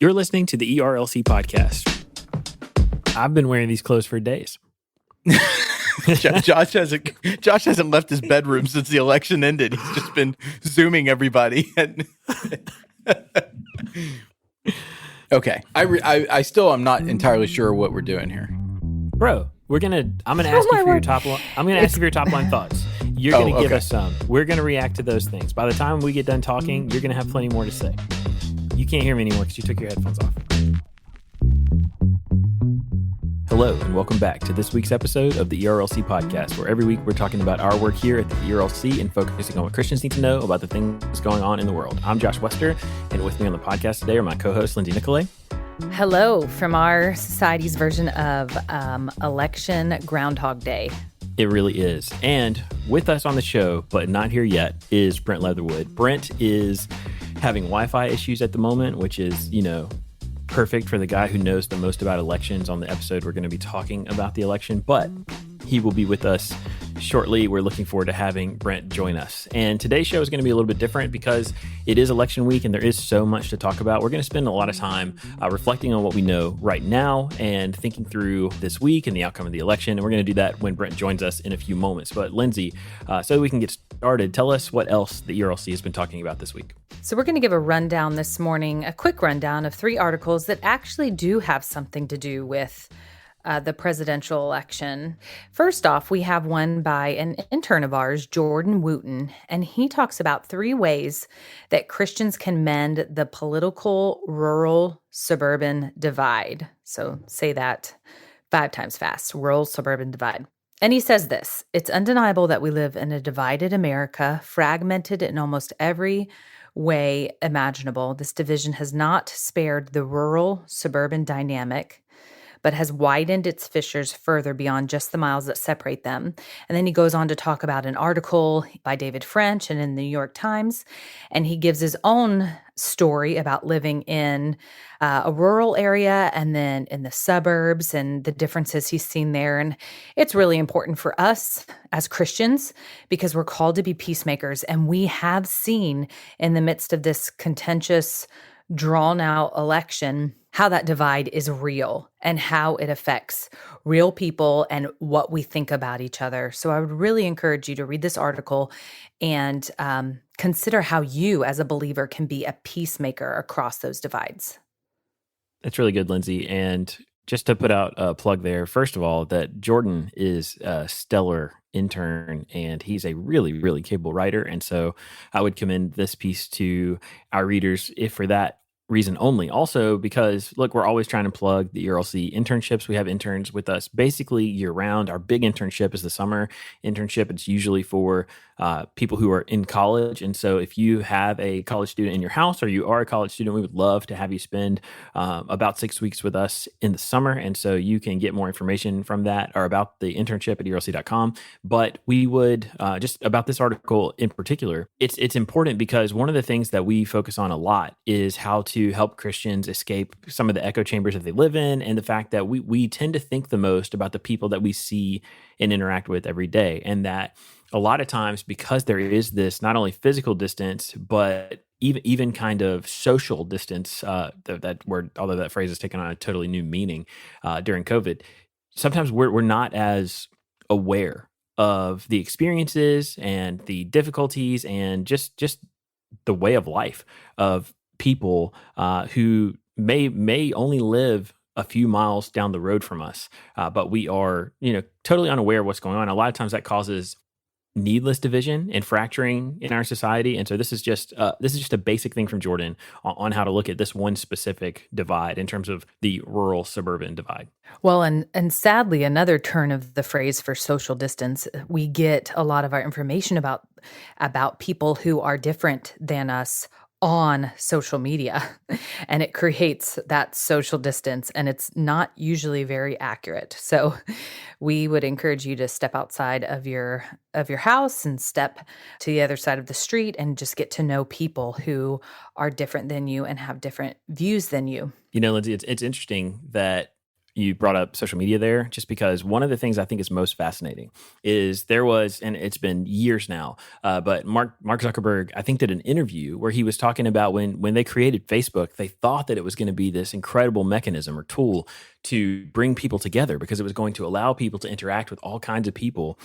You're listening to the ERLC podcast. I've been wearing these clothes for days. Josh hasn't left his bedroom since the election ended. He's just been Zooming everybody. Okay. I still am not entirely sure what we're doing here. Bro, I'm gonna ask you for your top line. I'm gonna ask you for your top line thoughts. You're gonna give us some. We're gonna react to those things. By the time we get done talking, you're gonna have plenty more to say. You can't hear me anymore because you took your headphones off. Hello, and welcome back to this week's episode of the ERLC podcast, where every week we're talking about our work here at the ERLC and focusing on what Christians need to know about the things going on in the world. I'm Josh Wester, and with me on the podcast today are my co-host, Lindsay Nicolay. Hello from our society's version of election Groundhog Day. It really is. And with us on the show, but not here yet, is Brent Leatherwood. Brent is having Wi-Fi issues at the moment, which is, perfect for the guy who knows the most about elections. On the episode, we're going to be talking about the election, but he will be with us shortly. We're looking forward to having Brent join us. And today's show is going to be a little bit different because it is election week and there is so much to talk about. We're going to spend a lot of time reflecting on what we know right now and thinking through this week and the outcome of the election. And we're going to do that when Brent joins us in a few moments. But Lindsay, so we can get started, tell us what else the ERLC has been talking about this week. So we're going to give a rundown this morning, a quick rundown of 3 articles that actually do have something to do with the presidential election. First off, we have one by an intern of ours, Jordan Wootten, and he talks about 3 ways that Christians can mend the political rural-suburban divide. So say that 5 times fast, rural-suburban divide. And he says this: it's undeniable that we live in a divided America, fragmented in almost every way imaginable. This division has not spared the rural-suburban dynamic, but has widened its fissures further beyond just the miles that separate them. And then he goes on to talk about an article by David French and in the New York Times, and he gives his own story about living in a rural area and then in the suburbs and the differences he's seen there. And it's really important for us as Christians because we're called to be peacemakers, and we have seen in the midst of this contentious, drawn-out election how that divide is real and how it affects real people and what we think about each other. So I would really encourage you to read this article and consider how you as a believer can be a peacemaker across those divides. That's really good, Lindsay. And just to put out a plug there, first of all, that Jordan is a stellar intern and he's a really, really capable writer. And so I would commend this piece to our readers if for that reason only. Also, because look, we're always trying to plug the ERLC internships. We have interns with us basically year round. Our big internship is the summer internship. It's usually for people who are in college. And so if you have a college student in your house or you are a college student, we would love to have you spend about 6 weeks with us in the summer. And so you can get more information from that or about the internship at ERLC.com. But we would just about this article in particular, it's important because one of the things that we focus on a lot is how to help Christians escape some of the echo chambers that they live in, and the fact that we tend to think the most about the people that we see and interact with every day. And that a lot of times, because there is this not only physical distance, but even kind of social distance, that word, although that phrase has taken on a totally new meaning during COVID, sometimes we're not as aware of the experiences and the difficulties and just the way of life of people who may only live a few miles down the road from us, but we are totally unaware of what's going on. A lot of times that causes needless division and fracturing in our society. And so this is just a basic thing from Jordan on how to look at this one specific divide in terms of the rural-suburban divide. Well, and sadly, another turn of the phrase for social distance, we get a lot of our information about people who are different than us on social media, and it creates that social distance, and it's not usually very accurate. So we would encourage you to step outside of your house and step to the other side of the street and just get to know people who are different than you and have different views than you. Lindsay, it's interesting that you brought up social media there, just because one of the things I think is most fascinating is there was, and it's been years now, but Mark Zuckerberg, I think, did an interview where he was talking about when they created Facebook, they thought that it was going to be this incredible mechanism or tool to bring people together because it was going to allow people to interact with all kinds of people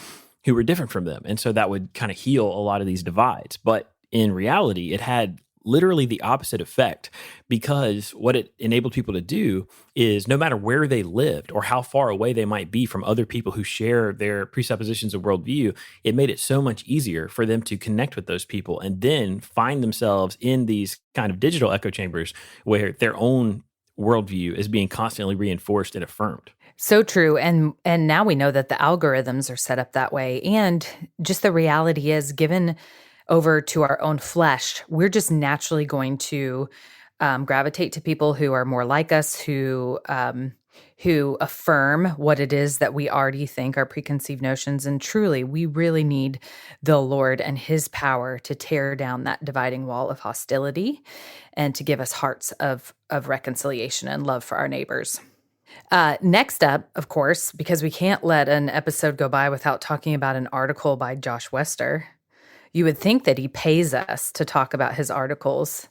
who were different from them. And so that would kind of heal a lot of these divides. But in reality, it had literally the opposite effect, because what it enabled people to do is no matter where they lived or how far away they might be from other people who share their presuppositions of worldview, it made it so much easier for them to connect with those people and then find themselves in these kind of digital echo chambers where their own worldview is being constantly reinforced and affirmed. So true. And now we know that the algorithms are set up that way. And just the reality is, given over to our own flesh, we're just naturally going to gravitate to people who are more like us, who affirm what it is that we already think, our preconceived notions. And truly, we really need the Lord and his power to tear down that dividing wall of hostility and to give us hearts of reconciliation and love for our neighbors. Next up, of course, because we can't let an episode go by without talking about an article by Josh Wester. You would think that he pays us to talk about his articles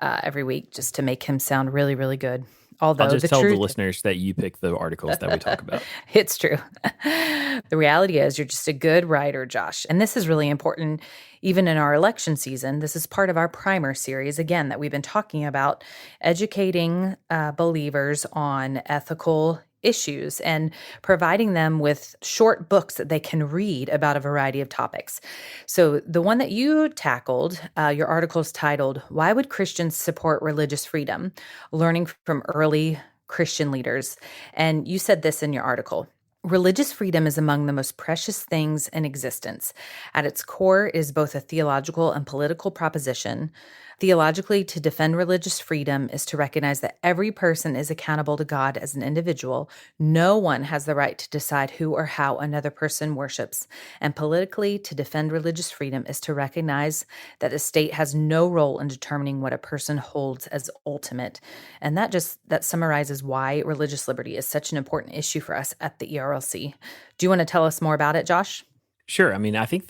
every week just to make him sound really, really good. Although I'll just tell the listeners that you pick the articles that we talk about. It's true. The reality is you're just a good writer, Josh. And this is really important even in our election season. This is part of our primer series, again, that we've been talking about, educating believers on ethical issues and providing them with short books that they can read about a variety of topics. So the one that you tackled, your article is titled, "Why Would Christians Support Religious Freedom? Learning from Early Christian Leaders." And you said this in your article: "Religious freedom is among the most precious things in existence. At its core is both a theological and political proposition. Theologically, to defend religious freedom is to recognize that every person is accountable to God as an individual. No one has the right to decide who or how another person worships. And politically, to defend religious freedom is to recognize that the state has no role in determining what a person holds as ultimate." And that summarizes why religious liberty is such an important issue for us at the ERLC. Do you want to tell us more about it, Josh? Sure. I mean, I think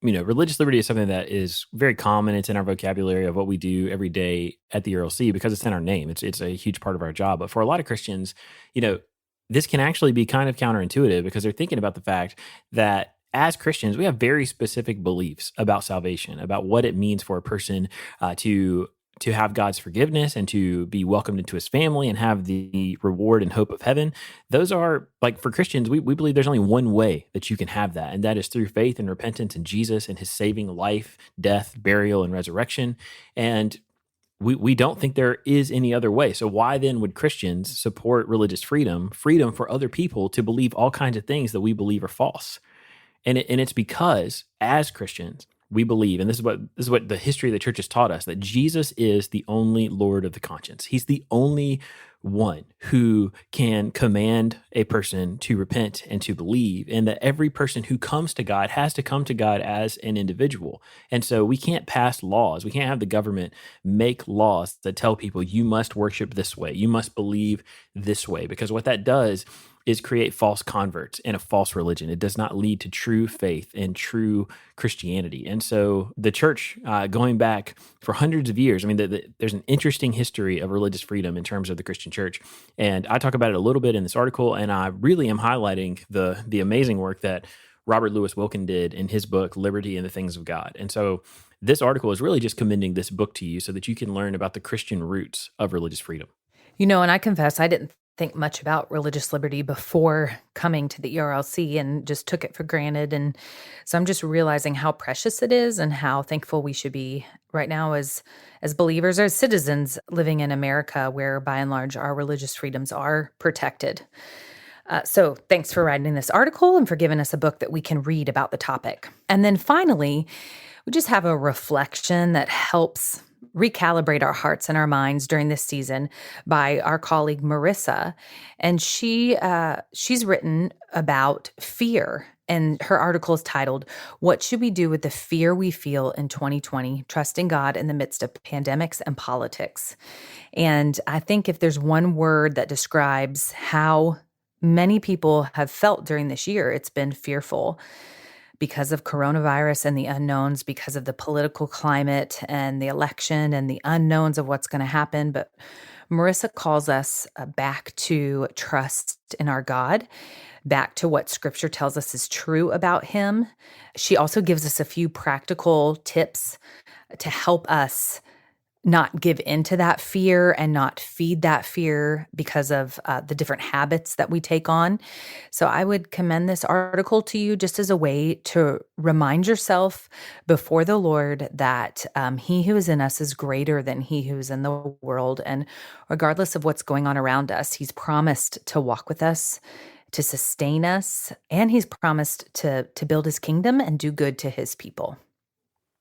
religious liberty is something that is very common. It's in our vocabulary of what we do every day at the ERLC because it's in our name. It's a huge part of our job. But for a lot of Christians, this can actually be kind of counterintuitive because they're thinking about the fact that as Christians, we have very specific beliefs about salvation, about what it means for a person to have God's forgiveness and to be welcomed into his family and have the reward and hope of heaven. Those are, like, for Christians, we believe there's only one way that you can have that, and that is through faith and repentance in Jesus and his saving life, death, burial, and resurrection. And we don't think there is any other way. So why then would Christians support religious freedom for other people to believe all kinds of things that we believe are false? And it's because as Christians, we believe, and this is what the history of the church has taught us, that Jesus is the only Lord of the conscience. He's the only one who can command a person to repent and to believe, and that every person who comes to God has to come to God as an individual. And so we can't pass laws. We can't have the government make laws that tell people you must worship this way, you must believe this way, because what that does is create false converts and a false religion. It does not lead to true faith and true Christianity. And so the church, going back for hundreds of years, I mean, there's an interesting history of religious freedom in terms of the Christian church. And I talk about it a little bit in this article, and I really am highlighting the amazing work that Robert Louis Wilkin did in his book, Liberty and the Things of God. And so this article is really just commending this book to you so that you can learn about the Christian roots of religious freedom. And I confess, I didn't think much about religious liberty before coming to the ERLC and just took it for granted. And so I'm just realizing how precious it is and how thankful we should be right now as believers or as citizens living in America, where by and large our religious freedoms are protected. So thanks for writing this article and for giving us a book that we can read about the topic. And then finally, we just have a reflection that helps recalibrate our hearts and our minds during this season by our colleague Marissa. And she's written about fear And her article is titled, "What Should We Do with the Fear We Feel in 2020? Trusting God in the Midst of Pandemics and Politics." And I think if there's one word that describes how many people have felt during this year, it's been fearful because of coronavirus and the unknowns, because of the political climate and the election and the unknowns of what's going to happen. But Marissa calls us back to trust in our God, back to what scripture tells us is true about him. She also gives us a few practical tips to help us not give into that fear and not feed that fear because of the different habits that we take on. So I would commend this article to you just as a way to remind yourself before the Lord that he who is in us is greater than he who is in the world. And regardless of what's going on around us, he's promised to walk with us, to sustain us, and he's promised to build his kingdom and do good to his people.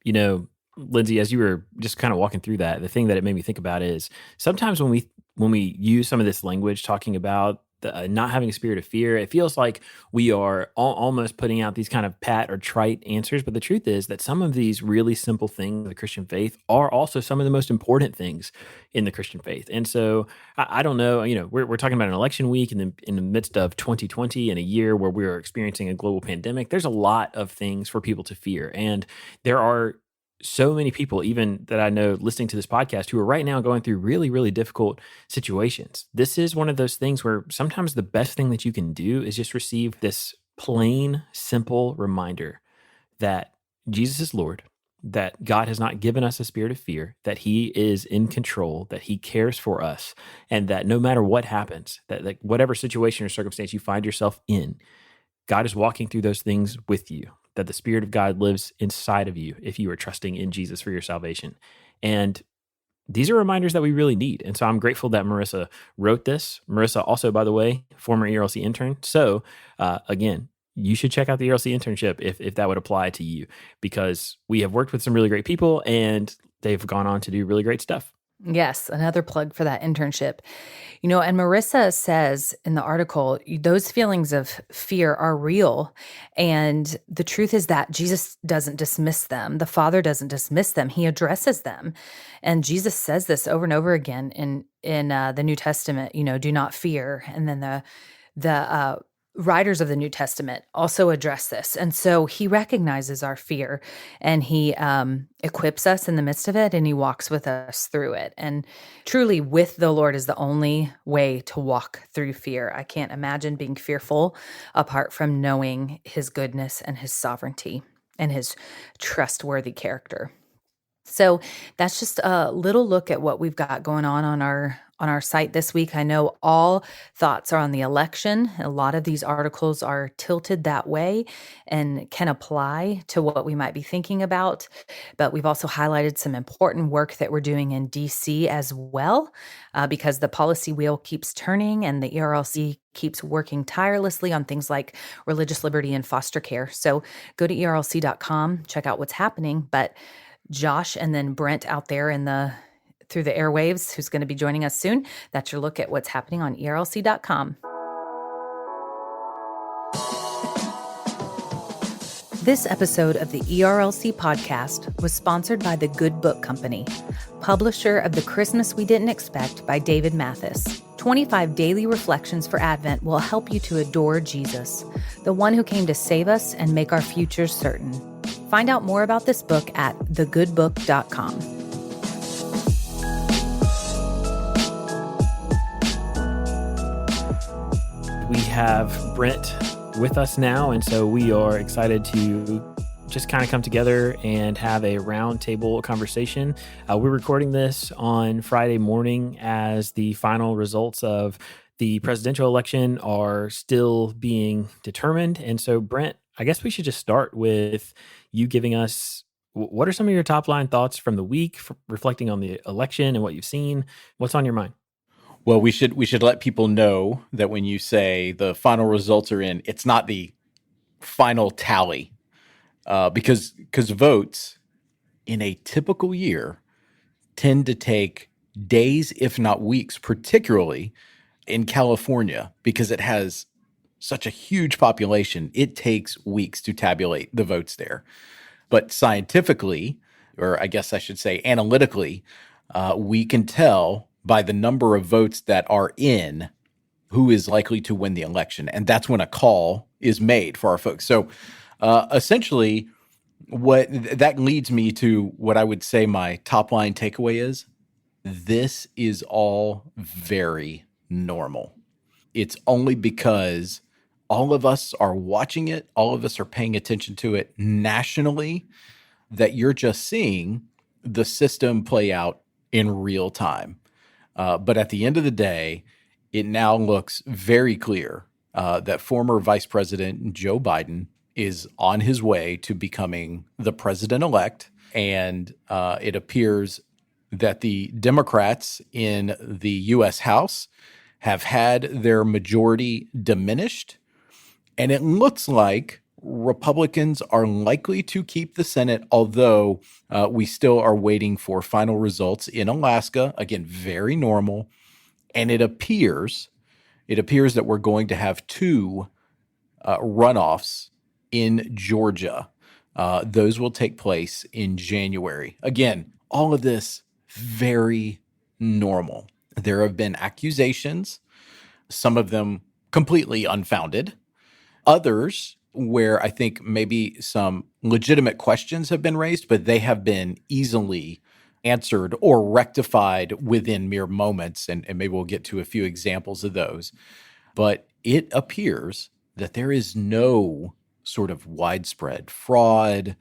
You know, Lindsay, as you were just kind of walking through that, the thing that it made me think about is sometimes when we use some of this language talking about not having a spirit of fear, it feels like we are almost putting out these kind of pat or trite answers. But the truth is that some of these really simple things in the Christian faith are also some of the most important things in the Christian faith. And so I don't know, we're talking about an election week in the midst of 2020 and a year where we're experiencing a global pandemic. There's a lot of things for people to fear. And there are so many people, even that I know listening to this podcast, who are right now going through really, really difficult situations. This is one of those things where sometimes the best thing that you can do is just receive this plain, simple reminder that Jesus is Lord, that God has not given us a spirit of fear, that he is in control, that he cares for us, and that no matter what happens, that whatever situation or circumstance you find yourself in, God is walking through those things with you, that the Spirit of God lives inside of you if you are trusting in Jesus for your salvation. And these are reminders that we really need. And so I'm grateful that Marissa wrote this. Marissa also, by the way, former ERLC intern. So again, you should check out the ERLC internship if that would apply to you, because we have worked with some really great people and they've gone on to do really great stuff. Yes, another plug for that internship. And Marissa says in the article, those feelings of fear are real. And the truth is that Jesus doesn't dismiss them. The Father doesn't dismiss them. He addresses them. And Jesus says this over and over again in the New Testament, do not fear. And then the writers of the New Testament also address this. And so he recognizes our fear and he equips us in the midst of it and he walks with us through it. And truly, with the Lord is the only way to walk through fear. I can't imagine being fearful apart from knowing his goodness and his sovereignty and his trustworthy character. So that's just a little look at what we've got going on our site this week. I know all thoughts are on the election. A lot of these articles are tilted that way and can apply to what we might be thinking about. But we've also highlighted some important work that we're doing in DC as well, because the policy wheel keeps turning and the ERLC keeps working tirelessly on things like religious liberty and foster care. So go to ERLC.com, check out what's happening. But Josh and then Brent out there through the airwaves, who's going to be joining us soon. That's your look at what's happening on ERLC.com. This episode of the ERLC podcast was sponsored by the Good Book Company, publisher of The Christmas We Didn't Expect by David Mathis. 25 daily reflections for Advent will help you to adore Jesus, the one who came to save us and make our futures certain. Find out more about this book at thegoodbook.com. We have Brent with us now, and so we are excited to just kind of come together and have a roundtable conversation. We're recording this on Friday morning as the final results of the presidential election are still being determined. And so, Brent, I guess we should just start with you giving us what are some of your top line thoughts from the week, reflecting on the election and what you've seen. What's on your mind? Well, we should let people know that when you say the final results are in, it's not the final tally, because votes in a typical year tend to take days, if not weeks, particularly in California, because it has such a huge population, it takes weeks to tabulate the votes there. But scientifically, or I guess I should say analytically, we can tell by the number of votes that are in who is likely to win the election. And that's when a call is made for our folks. So essentially, what that leads me to what I would say my top line takeaway is: this is all very normal. It's only because all of us are watching it, all of us are paying attention to it nationally, that you're just seeing the system play out in real time. But at the end of the day, it now looks very clear that former Vice President Joe Biden is on his way to becoming the president-elect. And it appears that the Democrats in the U.S. House have had their majority diminished. And it looks like Republicans are likely to keep the Senate, although we still are waiting for final results in Alaska. Again, very normal. And it appears that we're going to have two runoffs in Georgia. Those will take place in January. Again, all of this very normal. There have been accusations, some of them completely unfounded, others where I think maybe some legitimate questions have been raised, but they have been easily answered or rectified within mere moments. And maybe we'll get to a few examples of those. But it appears that there is no sort of widespread fraud.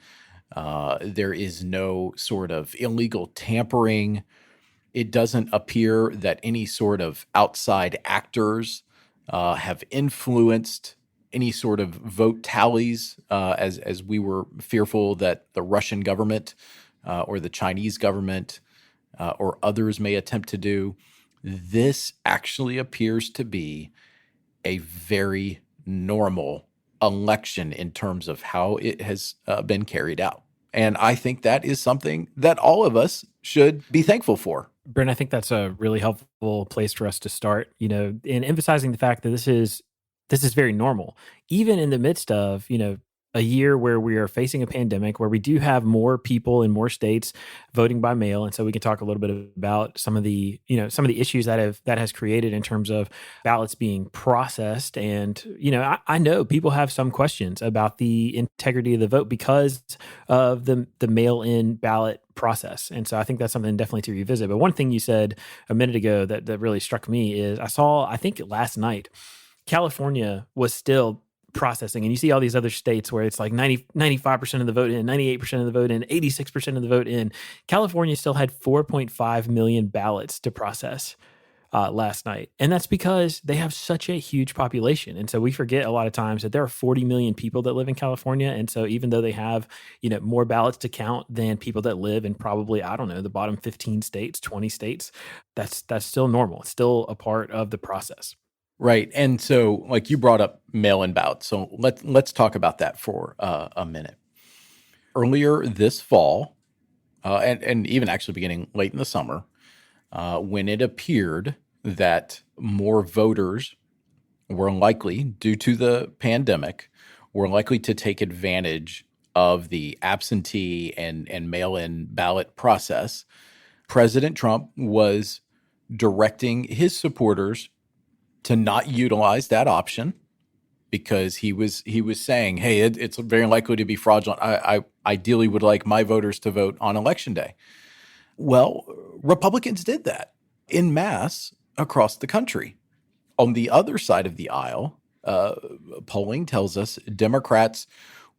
There is no sort of illegal tampering. It doesn't appear that any sort of outside actors have influenced any sort of vote tallies, as we were fearful that the Russian government or the Chinese government or others may attempt to do. This actually appears to be a very normal election in terms of how it has been carried out. And I think that is something that all of us should be thankful for. Brent, I think that's a really helpful place for us to start, in emphasizing the fact that this is very normal, even in the midst of, a year where we are facing a pandemic, where we do have more people in more states voting by mail. And so we can talk a little bit about some of the issues that has created in terms of ballots being processed. And, I know people have some questions about the integrity of the vote because of the mail-in ballot process. And so I think that's something definitely to revisit. But one thing you said a minute ago that really struck me is I think last night, California was still processing, and you see all these other states where it's like 95% of the vote in, 98% of the vote in, 86% of the vote in. California still had 4.5 million ballots to process last night. And that's because they have such a huge population. And so we forget a lot of times that there are 40 million people that live in California. And so even though they have, more ballots to count than people that live in probably, the bottom 15 states, 20 states, that's still normal. It's still a part of the process. Right. And so, like, you brought up mail-in ballots. So let's talk about that for a minute. Earlier this fall, and even actually beginning late in the summer, when it appeared that more voters were likely, due to the pandemic, were likely to take advantage of the absentee and mail-in ballot process, President Trump was directing his supporters to not utilize that option because he was saying, hey, it's very likely to be fraudulent. I ideally would like my voters to vote on election day. Well, Republicans did that en masse across the country. On the other side of the aisle, polling tells us Democrats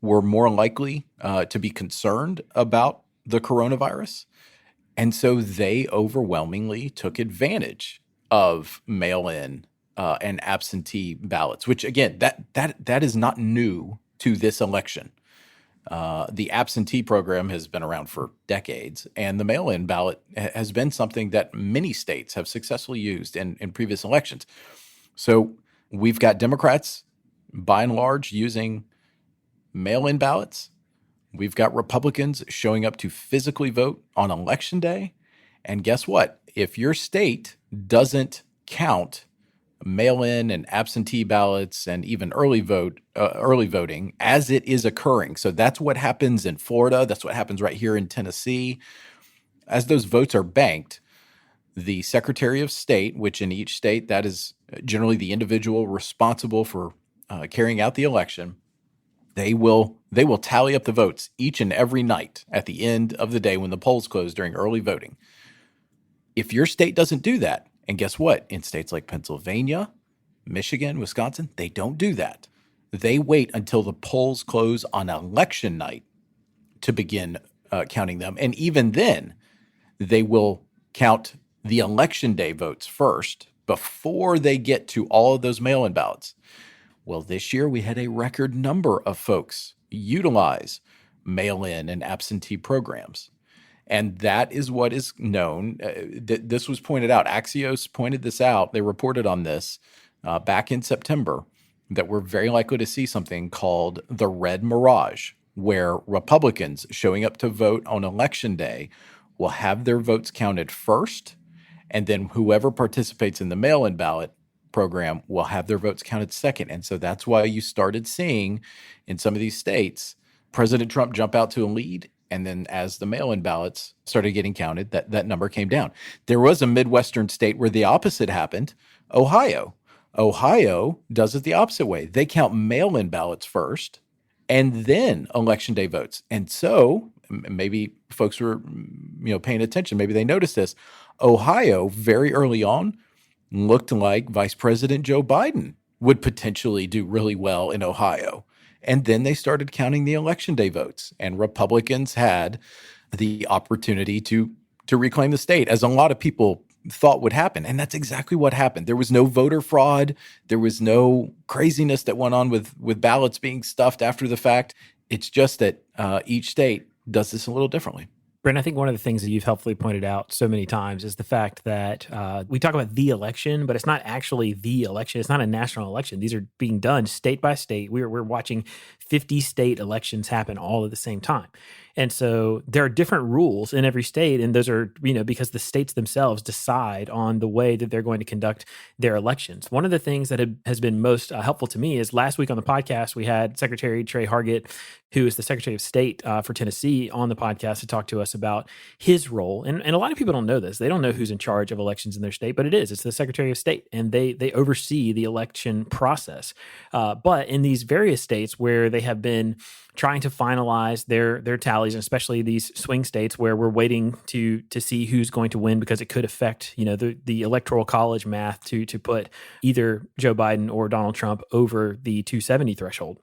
were more likely to be concerned about the coronavirus. And so they overwhelmingly took advantage of mail-in and absentee ballots, which again, that is not new to this election. The absentee program has been around for decades, and the mail-in ballot has been something that many states have successfully used in previous elections. So we've got Democrats, by and large, using mail-in ballots. We've got Republicans showing up to physically vote on election day. And guess what? If your state doesn't count mail-in and absentee ballots and even early voting as it is occurring. So that's what happens in Florida. That's what happens right here in Tennessee. As those votes are banked, the Secretary of State, which in each state that is generally the individual responsible for carrying out the election, they will tally up the votes each and every night at the end of the day when the polls close during early voting. If your state doesn't do that, and guess what? In states like Pennsylvania, Michigan, Wisconsin, they don't do that. They wait until the polls close on election night to begin counting them. And even then, they will count the election day votes first before they get to all of those mail-in ballots. Well, this year we had a record number of folks utilize mail-in and absentee programs. And that is what is known. This was pointed out. Axios pointed this out. They reported on this back in September, that we're very likely to see something called the red mirage, where Republicans showing up to vote on election day will have their votes counted first, and then whoever participates in the mail-in ballot program will have their votes counted second. And so that's why you started seeing in some of these states President Trump jump out to a lead. And then as the mail-in ballots started getting counted, that number came down. There was a Midwestern state where the opposite happened, Ohio. Ohio does it the opposite way. They count mail-in ballots first and then election day votes. And so maybe folks were paying attention. Maybe they noticed this. Ohio, very early on, looked like Vice President Joe Biden would potentially do really well in Ohio. And then they started counting the election day votes, and Republicans had the opportunity to reclaim the state, as a lot of people thought would happen. And that's exactly what happened. There was no voter fraud. There was no craziness that went on with ballots being stuffed after the fact. It's just that each state does this a little differently. Brent, I think one of the things that you've helpfully pointed out so many times is the fact that we talk about the election, but it's not actually the election. It's not a national election. These are being done state by state. We're watching 50 state elections happen all at the same time. And so there are different rules in every state, and those are, because the states themselves decide on the way that they're going to conduct their elections. One of the things that has been most helpful to me is last week on the podcast, we had Secretary Trey Hargett, who is the Secretary of State for Tennessee, on the podcast to talk to us about his role. And a lot of people don't know this. They don't know who's in charge of elections in their state, but it's the Secretary of State, and they oversee the election process. But in these various states where they have been trying to finalize their tallies, and especially these swing states where we're waiting to see who's going to win, because it could affect the electoral college math to put either Joe Biden or Donald Trump over the 270 threshold.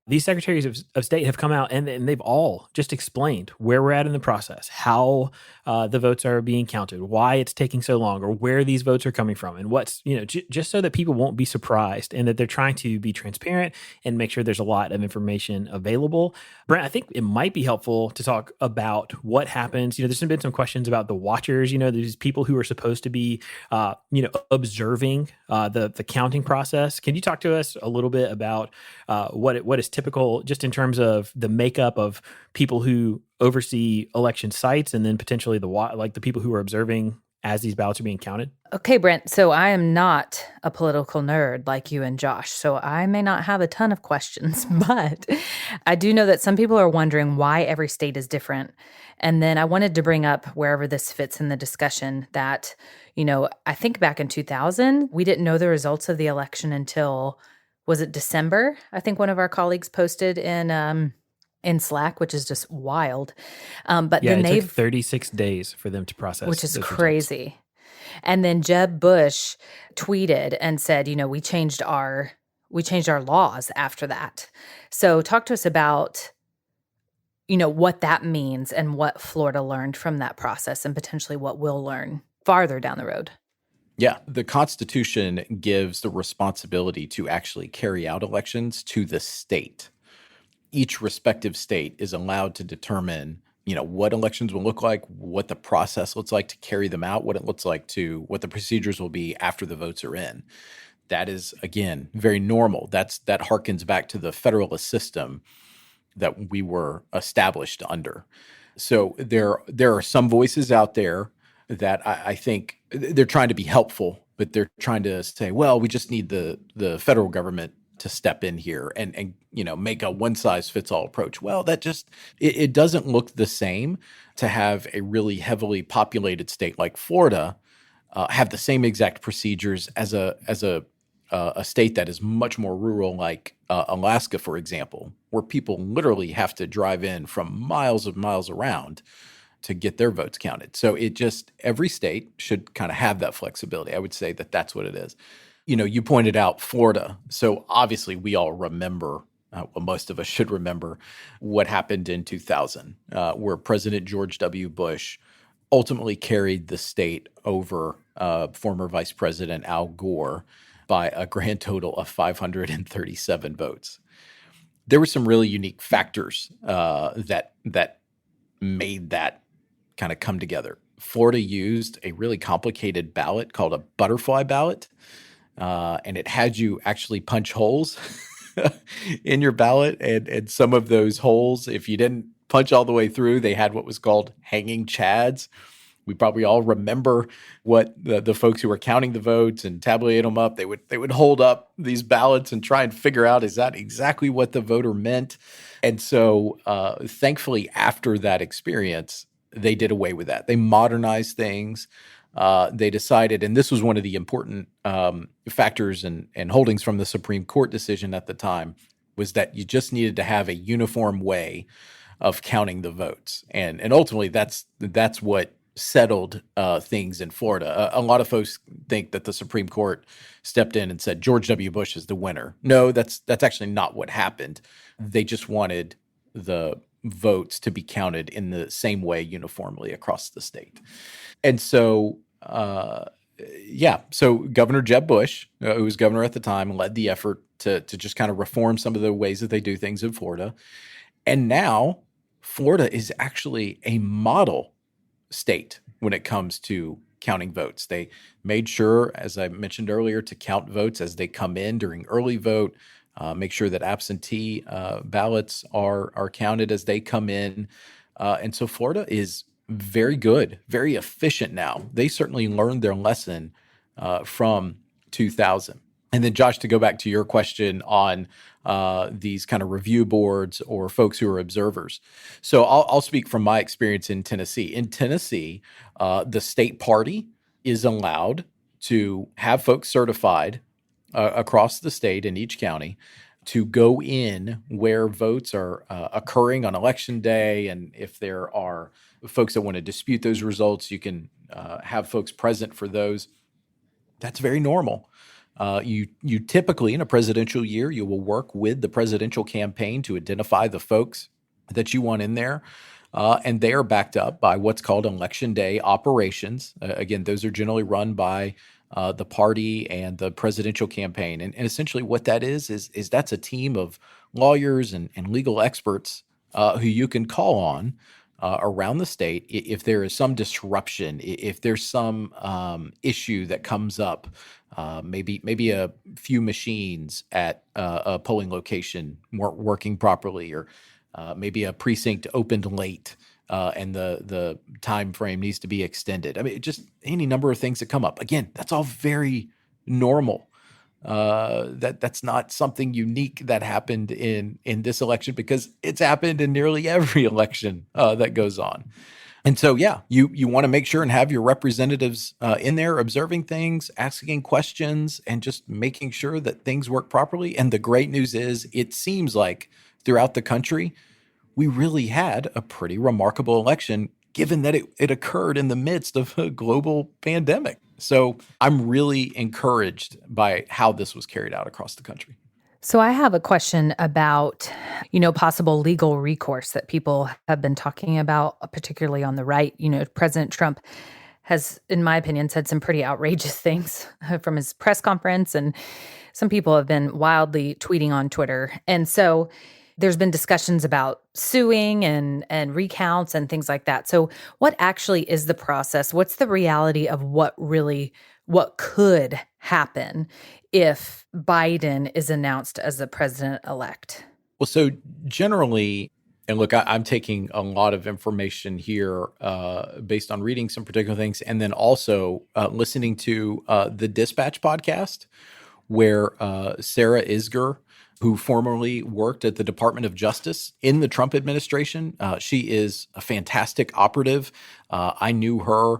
These secretaries of state have come out and they've all just explained where we're at in the process, how the votes are being counted, why it's taking so long, or where these votes are coming from, and what's, just so that people won't be surprised, and that they're trying to be transparent and make sure there's a lot of information available. Brent, I think it might be helpful to talk about what happens. There's been some questions about the watchers, these people who are supposed to be, observing the counting process. Can you talk to us a little bit about what is typical, just in terms of the makeup of people who oversee election sites, and then potentially the people who are observing as these ballots are being counted? Okay, Brent. So I am not a political nerd like you and Josh, so I may not have a ton of questions, but I do know that some people are wondering why every state is different. And then I wanted to bring up, wherever this fits in the discussion, that, I think back in 2000, we didn't know the results of the election until, was it December? I think one of our colleagues posted in Slack, which is just wild. But yeah, then it took 36 days for them to process, which is those crazy. results. And then Jeb Bush tweeted and said, we changed our laws after that. So talk to us about, what that means and what Florida learned from that process, and potentially what we'll learn farther down the road. Yeah, the Constitution gives the responsibility to actually carry out elections to the state. Each respective state is allowed to determine, what elections will look like, what the process looks like to carry them out, what it looks like what the procedures will be after the votes are in. That is, again, very normal. That harkens back to the federalist system that we were established under. So there are some voices out there that I think they're trying to be helpful but they're trying to say, well, we just need the federal government to step in here and make a one size fits all approach. Well, that just it doesn't look the same to have a really heavily populated state like Florida have the same exact procedures as a state that is much more rural, like Alaska, for example, where people literally have to drive in from miles of miles around to get their votes counted. So every state should kind of have that flexibility. I would say that that's what it is. You pointed out Florida. So obviously we all remember, well, most of us should remember what happened in 2000, where President George W. Bush ultimately carried the state over former Vice President Al Gore by a grand total of 537 votes. There were some really unique factors that made that kind of come together. Florida used a really complicated ballot called a butterfly ballot, and it had you actually punch holes in your ballot. And some of those holes, if you didn't punch all the way through, they had what was called hanging chads. We probably all remember what the folks who were counting the votes and tabulating them up, they would hold up these ballots and try and figure out, is that exactly what the voter meant? And so thankfully, after that experience, they did away with that. They modernized things. They decided, and this was one of the important factors and holdings from the Supreme Court decision at the time, was that you just needed to have a uniform way of counting the votes. And ultimately, that's what settled things in Florida. A lot of folks think that the Supreme Court stepped in and said George W. Bush is the winner. No, that's actually not what happened. They just wanted the votes to be counted in the same way uniformly across the state. And so, so Governor Jeb Bush, who was governor at the time, led the effort to just kind of reform some of the ways that they do things in Florida. And now Florida is actually a model state when it comes to counting votes. They made sure, as I mentioned earlier, to count votes as they come in during early vote, make sure that absentee ballots are counted as they come in. And so Florida is very good, very efficient now. They certainly learned their lesson from 2000. And then, Josh, to go back to your question on these kind of review boards or folks who are observers. So I'll speak from my experience in Tennessee. In Tennessee, the state party is allowed to have folks certified across the state in each county to go in where votes are occurring on election day. And if there are folks that want to dispute those results, you can have folks present for those. That's very normal. You typically, in a presidential year, you will work with the presidential campaign to identify the folks that you want in there. And they are backed up by what's called election day operations. Again, those are generally run by the party and the presidential campaign. And essentially what that is that's a team of lawyers and legal experts who you can call on around the state if there is some disruption, if there's some issue that comes up, maybe a few machines at a polling location weren't working properly, or maybe a precinct opened late and the time frame needs to be extended. I mean, just any number of things that come up. Again, that's all very normal. That's not something unique that happened in this election, because it's happened in nearly every election that goes on. And so, you want to make sure and have your representatives in there observing things, asking questions, and just making sure that things work properly. And the great news is, it seems like throughout the country, we really had a pretty remarkable election, given that it occurred in the midst of a global pandemic. So I'm really encouraged by how this was carried out across the country. So I have a question about, possible legal recourse that people have been talking about, particularly on the right. President Trump has, in my opinion, said some pretty outrageous things from his press conference, and some people have been wildly tweeting on Twitter. And so there's been discussions about suing and recounts and things like that. So what actually is the process? What's the reality of what could happen if Biden is announced as the president-elect? Well, so generally, And look, I'm taking a lot of information here based on reading some particular things, and then also listening to the Dispatch podcast, where Sarah Isgur, who formerly worked at the Department of Justice in the Trump administration, she is a fantastic operative. I knew her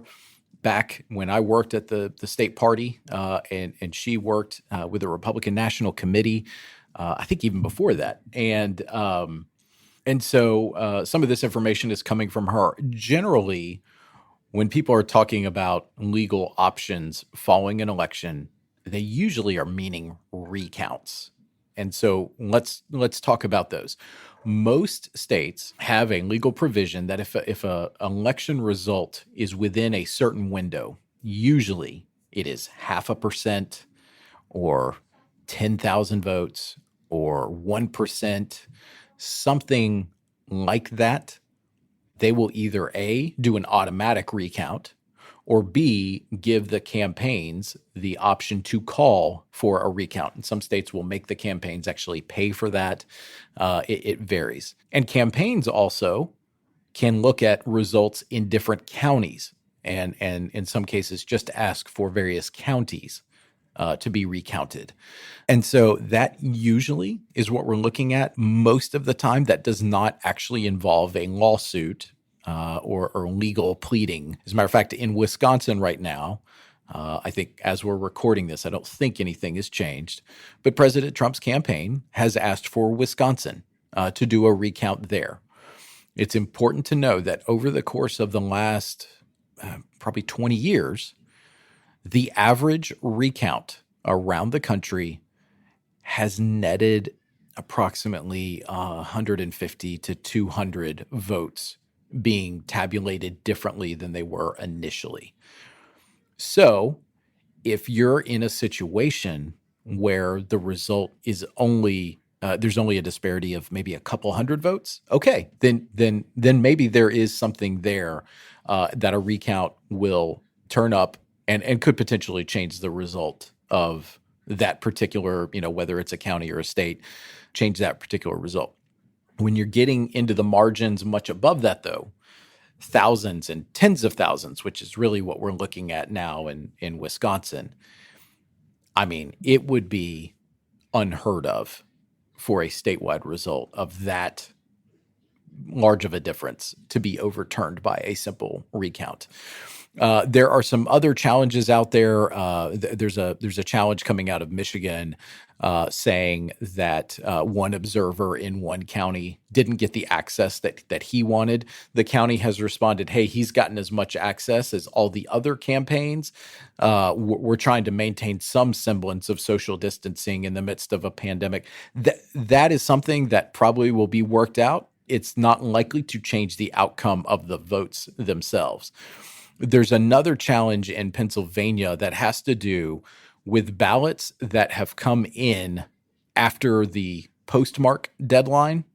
back when I worked at the state party, and she worked with the Republican National Committee, I think even before that. And so some of this information is coming from her. Generally, when people are talking about legal options following an election, they usually are meaning recounts. And so let's talk about those. Most states have a legal provision that if an election result is within a certain window, usually it is 0.5% or 10,000 votes or 1%, something like that, they will either A, do an automatic recount, or B, give the campaigns the option to call for a recount. And some states will make the campaigns actually pay for that. It varies. And campaigns also can look at results in different counties and in some cases just ask for various counties to be recounted. And so that usually is what we're looking at most of the time. That does not actually involve a lawsuit or legal pleading. As a matter of fact, in Wisconsin right now, I think as we're recording this, I don't think anything has changed, but President Trump's campaign has asked for Wisconsin to do a recount there. It's important to know that over the course of the last probably 20 years, the average recount around the country has netted approximately 150 to 200 votes being tabulated differently than they were initially. So if you're in a situation where the result is only there's only a disparity of maybe a couple hundred votes, okay, then maybe there is something there that a recount will turn up and could potentially change the result of that particular, whether it's a county or a state, change that particular result. When you're getting into the margins much above that, though, thousands and tens of thousands, which is really what we're looking at now in Wisconsin, I mean, it would be unheard of for a statewide result of that large of a difference to be overturned by a simple recount. There are some other challenges out there. There's a challenge coming out of Michigan saying that one observer in one county didn't get the access that he wanted. The county has responded, hey, he's gotten as much access as all the other campaigns. We're trying to maintain some semblance of social distancing in the midst of a pandemic. That is something that probably will be worked out. It's not likely to change the outcome of the votes themselves. There's another challenge in Pennsylvania that has to do with ballots that have come in after the postmark deadline.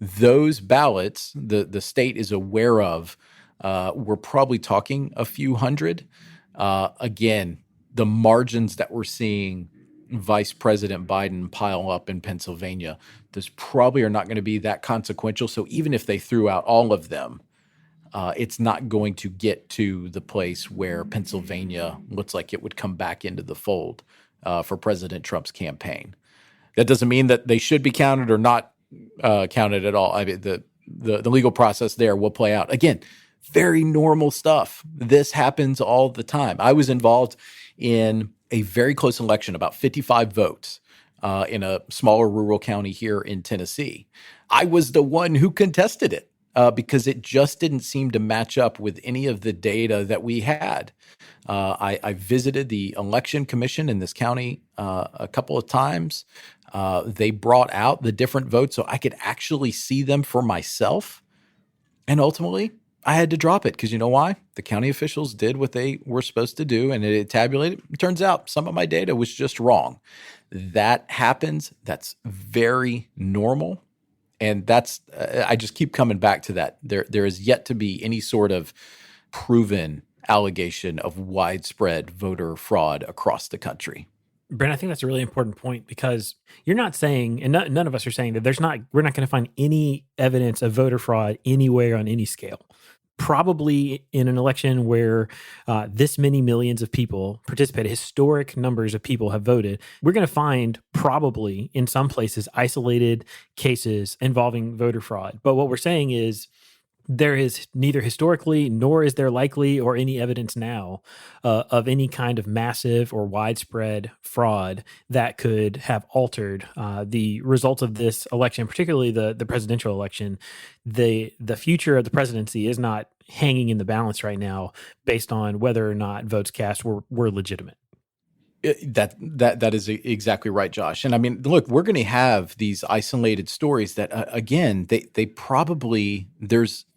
Those ballots, the state is aware of, we're probably talking a few hundred. Again, the margins that we're seeing Vice President Biden pile up in Pennsylvania, those probably are not going to be that consequential. So even if they threw out all of them, it's not going to get to the place where Pennsylvania looks like it would come back into the fold for President Trump's campaign. That doesn't mean that they should be counted or not counted at all. I mean, the legal process there will play out. Again, very normal stuff. This happens all the time. I was involved in a very close election, about 55 votes in a smaller rural county here in Tennessee. I was the one who contested it. Because it just didn't seem to match up with any of the data that we had. I visited the election commission in this county a couple of times. They brought out the different votes so I could actually see them for myself. And ultimately, I had to drop it because you know why? The county officials did what they were supposed to do and it tabulated. It turns out some of my data was just wrong. That happens. That's very normal. And that's, I just keep coming back to that. There is yet to be any sort of proven allegation of widespread voter fraud across the country. Brent, I think that's a really important point because you're not saying, and none of us are saying that we're not going to find any evidence of voter fraud anywhere on any scale. Probably in an election where this many millions of people participated, historic numbers of people have voted, we're going to find probably in some places isolated cases involving voter fraud. But what we're saying is there is neither historically nor is there likely or any evidence now of any kind of massive or widespread fraud that could have altered the results of this election, particularly the presidential election. The future of the presidency is not hanging in the balance right now based on whether or not votes cast were legitimate. That is exactly right, Josh. And I mean, look, we're going to have these isolated stories that, again, they probably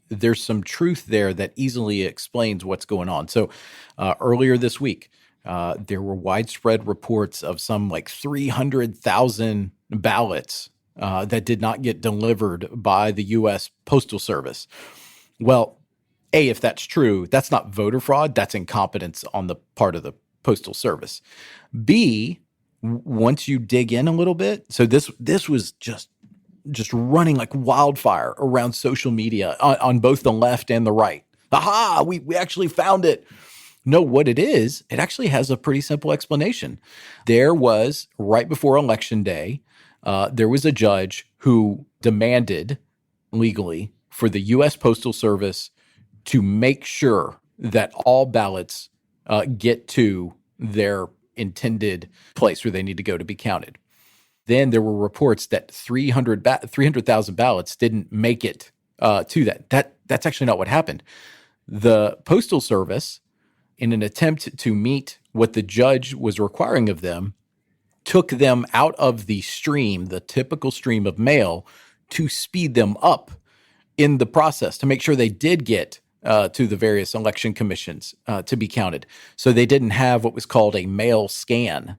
there's some truth there that easily explains what's going on. So earlier this week, there were widespread reports of some like 300,000 ballots that did not get delivered by the U.S. Postal Service. Well, A, if that's true, that's not voter fraud. That's incompetence on the part of the Postal Service. B, once you dig in a little bit, so this was just running like wildfire around social media on both the left and the right. Aha, we actually found it. No, what it is, it actually has a pretty simple explanation. There was, right before Election Day, there was a judge who demanded legally for the U.S. Postal Service to make sure that all ballots get to their intended place where they need to go to be counted. Then there were reports that 300,000 ballots didn't make it to that. That's actually not what happened. The Postal Service, in an attempt to meet what the judge was requiring of them, took them out of the stream, the typical stream of mail, to speed them up in the process to make sure they did get to the various election commissions to be counted. So they didn't have what was called a mail scan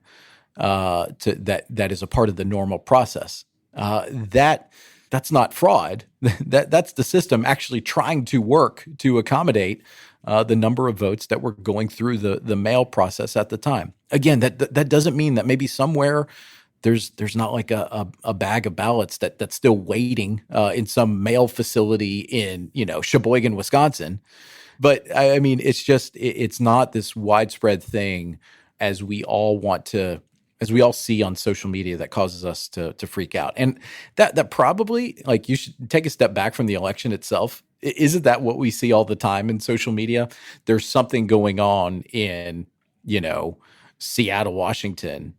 that is a part of the normal process. That's not fraud. That's the system actually trying to work to accommodate the number of votes that were going through the mail process at the time. Again, that doesn't mean that maybe somewhere there's not like a bag of ballots that's still waiting in some mail facility in Sheboygan, Wisconsin. But I mean, it's not this widespread thing as we all see on social media that causes us to freak out. And that probably, like, you should take a step back from the election itself. Isn't that what we see all the time in social media? There's something going on in, Seattle, Washington,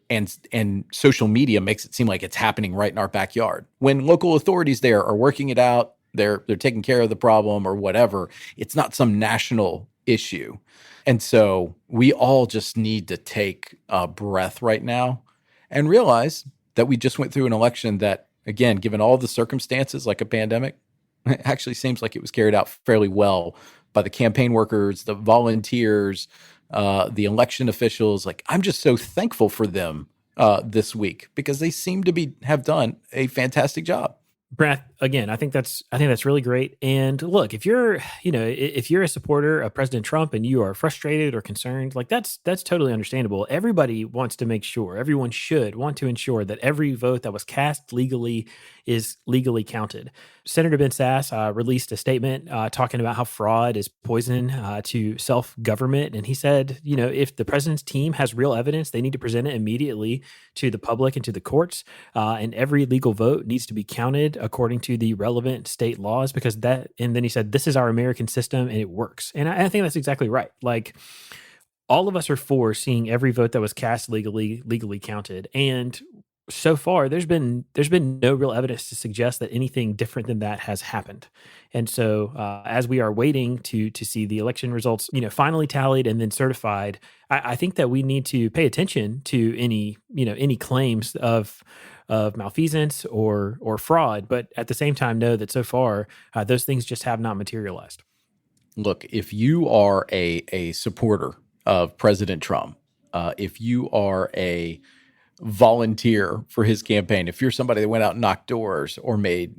and social media makes it seem like it's happening right in our backyard. When local authorities there are working it out, they're taking care of the problem or whatever, it's not some national issue. And so we all just need to take a breath right now and realize that we just went through an election that, again, given all the circumstances like a pandemic, it actually seems like it was carried out fairly well by the campaign workers, the volunteers, the election officials. Like, I'm just so thankful for them this week because they seem to have done a fantastic job. Brent, again, I think that's really great. And look, if you're a supporter of President Trump and you are frustrated or concerned, like that's totally understandable. Everybody wants to make sure, everyone should want to ensure that every vote that was cast legally is legally counted. Senator Ben Sasse released a statement talking about how fraud is poison to self-government. And he said, if the president's team has real evidence, they need to present it immediately to the public and to the courts. And every legal vote needs to be counted according to the relevant state laws, because and then he said, this is our American system and it works. And I think that's exactly right. Like, all of us are for seeing every vote that was cast legally counted. And so far, there's been no real evidence to suggest that anything different than that has happened. And so, as we are waiting to see the election results, finally tallied and then certified, I think that we need to pay attention to any claims of malfeasance or fraud, but at the same time know that so far those things just have not materialized. Look, if you are a supporter of President Trump, if you are a volunteer for his campaign, if you're somebody that went out and knocked doors or made,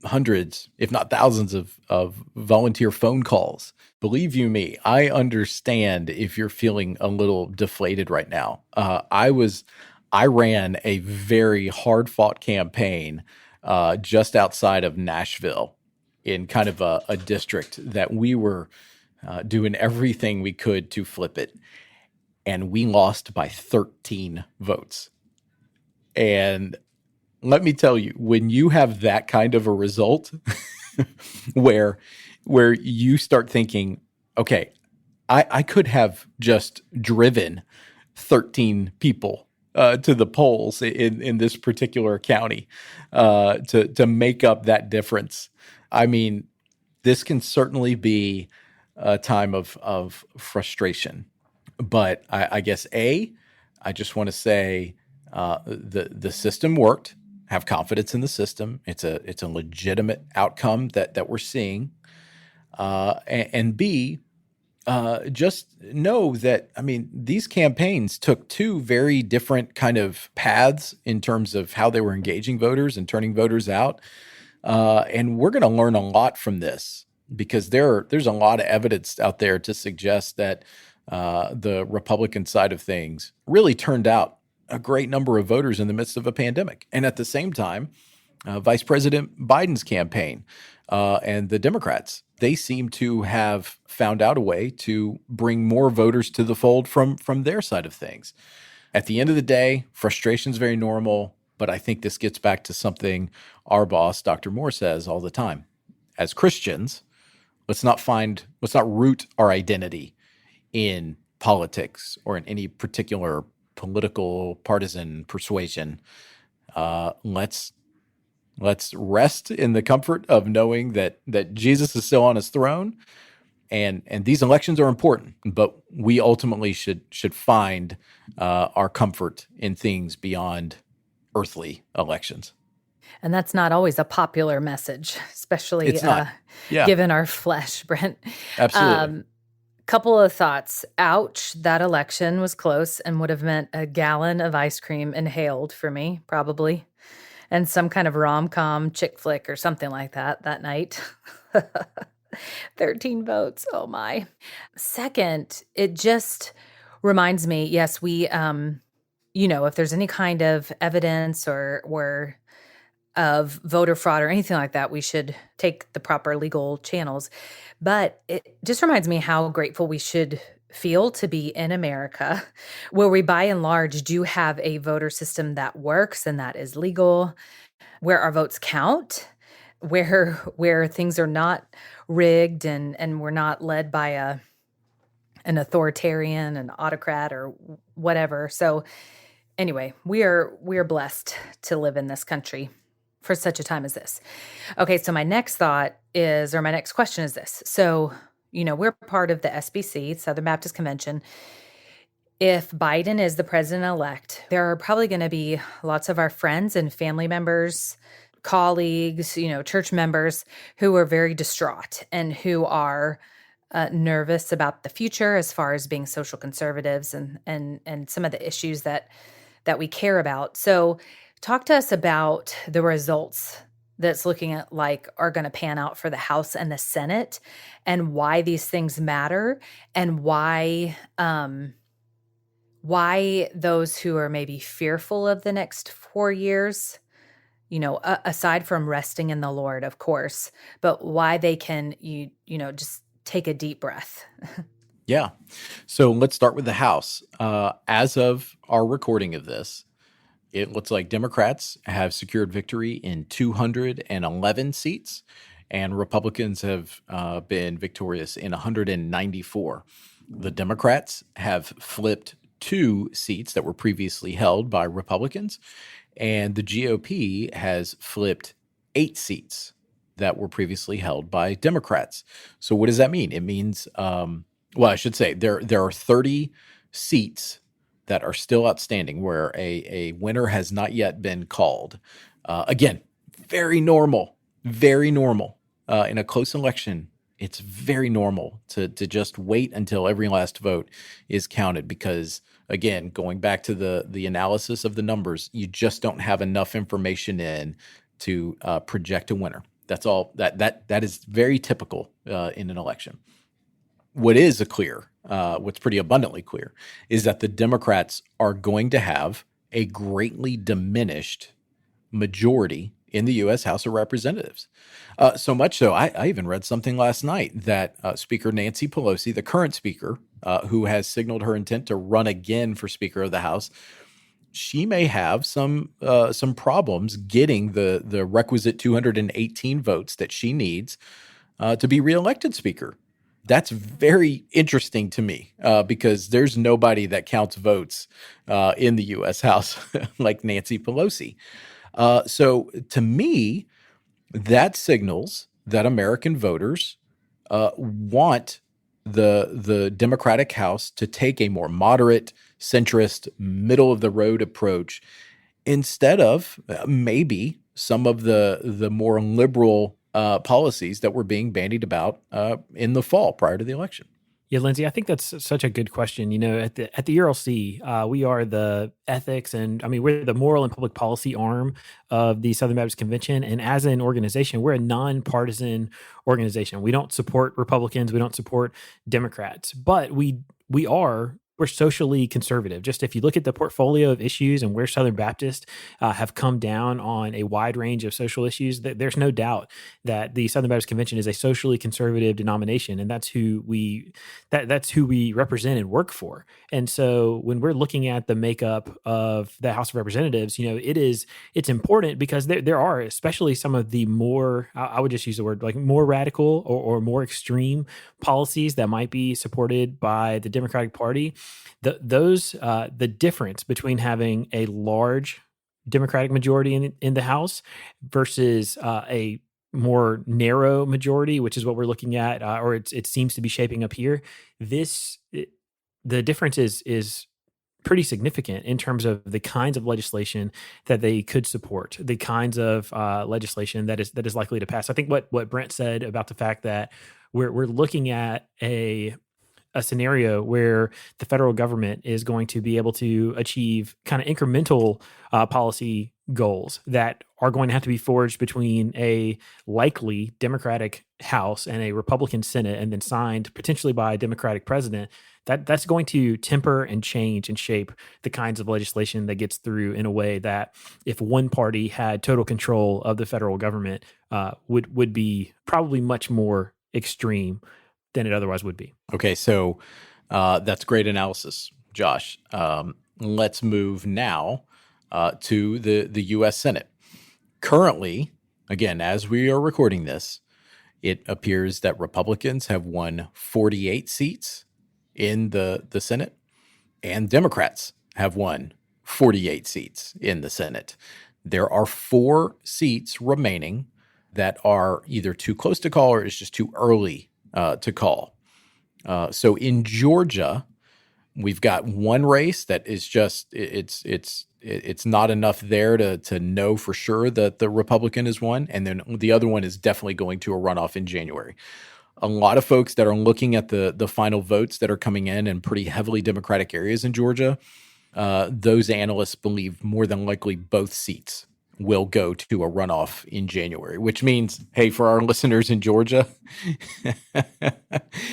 hundreds, if not thousands of volunteer phone calls, believe you me, I understand if you're feeling a little deflated right now. I ran a very hard fought campaign just outside of Nashville in kind of a district that we were doing everything we could to flip it. And we lost by 13 votes. And let me tell you, when you have that kind of a result where you start thinking, okay, I could have just driven 13 people to the polls in this particular county to make up that difference. I mean, this can certainly be a time of frustration. But I guess I just want to say the system worked. Have confidence in the system. It's a legitimate outcome that we're seeing. And B, just know that, I mean, these campaigns took two very different kind of paths in terms of how they were engaging voters and turning voters out. And we're going to learn a lot from this because there's a lot of evidence out there to suggest that the Republican side of things really turned out a great number of voters in the midst of a pandemic. And at the same time, Vice President Biden's campaign and the Democrats, they seem to have found out a way to bring more voters to the fold from their side of things. At the end of the day, frustration is very normal, but I think this gets back to something our boss, Dr. Moore, says all the time. As Christians, let's not root our identity in politics or in any particular political partisan persuasion. Let's rest in the comfort of knowing that Jesus is still on his throne, and these elections are important, but we ultimately should find our comfort in things beyond earthly elections. And that's not always a popular message, especially given our flesh, Brent. Absolutely. Couple of thoughts. Ouch, that election was close and would have meant a gallon of ice cream inhaled for me, probably, and some kind of rom-com chick flick or something like that night. 13 votes. Oh my. Second, it just reminds me, yes, we, if there's any kind of evidence or of voter fraud or anything like that, we should take the proper legal channels. But it just reminds me how grateful we should feel to be in America, where we by and large do have a voter system that works and that is legal, where our votes count, where things are not rigged and we're not led by an authoritarian, an autocrat, or whatever. So anyway, we are blessed to live in this country for such a time as this. Okay, so my next question is this. So, we're part of the SBC, Southern Baptist Convention. If Biden is the president-elect, there are probably going to be lots of our friends and family members, colleagues, church members who are very distraught and who are nervous about the future as far as being social conservatives and some of the issues that we care about. So talk to us about the results that's looking at are going to pan out for the House and the Senate and why these things matter and why those who are maybe fearful of the next 4 years, aside from resting in the Lord, of course, but why they can, just take a deep breath. Yeah. So let's start with the House. As of our recording of this, it looks like Democrats have secured victory in 211 seats, and Republicans have been victorious in 194. The Democrats have flipped 2 seats that were previously held by Republicans, and the GOP has flipped 8 seats that were previously held by Democrats. So what does that mean? It means, I should say there are 30 seats that are still outstanding where a winner has not yet been called. Again, very normal. In a close election, it's very normal to just wait until every last vote is counted because again, going back to the analysis of the numbers, you just don't have enough information in to project a winner. That's all. That is very typical in an election. What is what's pretty abundantly clear, is that the Democrats are going to have a greatly diminished majority in the U.S. House of Representatives. So much so, I even read something last night that Speaker Nancy Pelosi, the current speaker, who has signaled her intent to run again for Speaker of the House, she may have some problems getting the requisite 218 votes that she needs to be reelected Speaker. That's very interesting to me because there's nobody that counts votes in the U.S. House like Nancy Pelosi. So to me, that signals that American voters want the Democratic House to take a more moderate, centrist, middle of the road approach instead of maybe some of the more liberal policies that were being bandied about in the fall prior to the election. Yeah, Lindsay, I think that's such a good question. At the ERLC, we are the ethics we're the moral and public policy arm of the Southern Baptist Convention. And as an organization, we're a nonpartisan organization. We don't support Republicans. We don't support Democrats, but we're socially conservative. Just if you look at the portfolio of issues and where Southern Baptists have come down on a wide range of social issues, there's no doubt that the Southern Baptist Convention is a socially conservative denomination, and that's who we represent and work for. And so when we're looking at the makeup of the House of Representatives, it's important because there are, especially some of the more, I would just use the word like more radical or more extreme policies that might be supported by the Democratic Party. The difference between having a large Democratic majority in the House versus a more narrow majority, which is what we're looking at, or it seems to be shaping up here. The difference is pretty significant in terms of the kinds of legislation that they could support, the kinds of legislation that is likely to pass. I think what Brent said about the fact that we're looking at a scenario where the federal government is going to be able to achieve kind of incremental policy goals that are going to have to be forged between a likely Democratic House and a Republican Senate, and then signed potentially by a Democratic president. That's going to temper and change and shape the kinds of legislation that gets through in a way that if one party had total control of the federal government would be probably much more extreme than it otherwise would be. Okay, so that's great analysis, Josh. Let's move now to the U.S. Senate. Currently, again, as we are recording this, it appears that Republicans have won 48 seats in the Senate, and Democrats have won 48 seats in the Senate. There are 4 seats remaining that are either too close to call or it's just too early to call. So in Georgia, we've got one race that is just it's not enough there to know for sure that the Republican has won, and then the other one is definitely going to a runoff in January. A lot of folks that are looking at the final votes that are coming in pretty heavily Democratic areas in Georgia, those analysts believe more than likely both seats will go to a runoff in January, which means, hey, for our listeners in Georgia,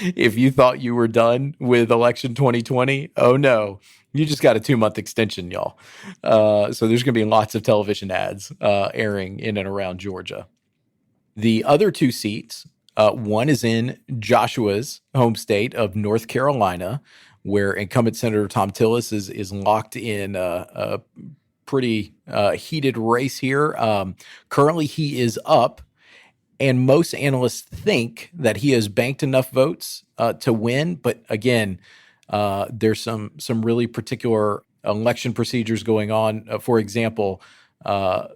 if you thought you were done with election 2020, oh no, you just got a 2-month extension, y'all. So there's going to be lots of television ads airing in and around Georgia. The other 2 seats, one is in Joshua's home state of North Carolina, where incumbent Senator Tom Tillis is locked in a pretty heated race here. Currently, he is up, and most analysts think that he has banked enough votes to win. But again, there's some really particular election procedures going on. For example,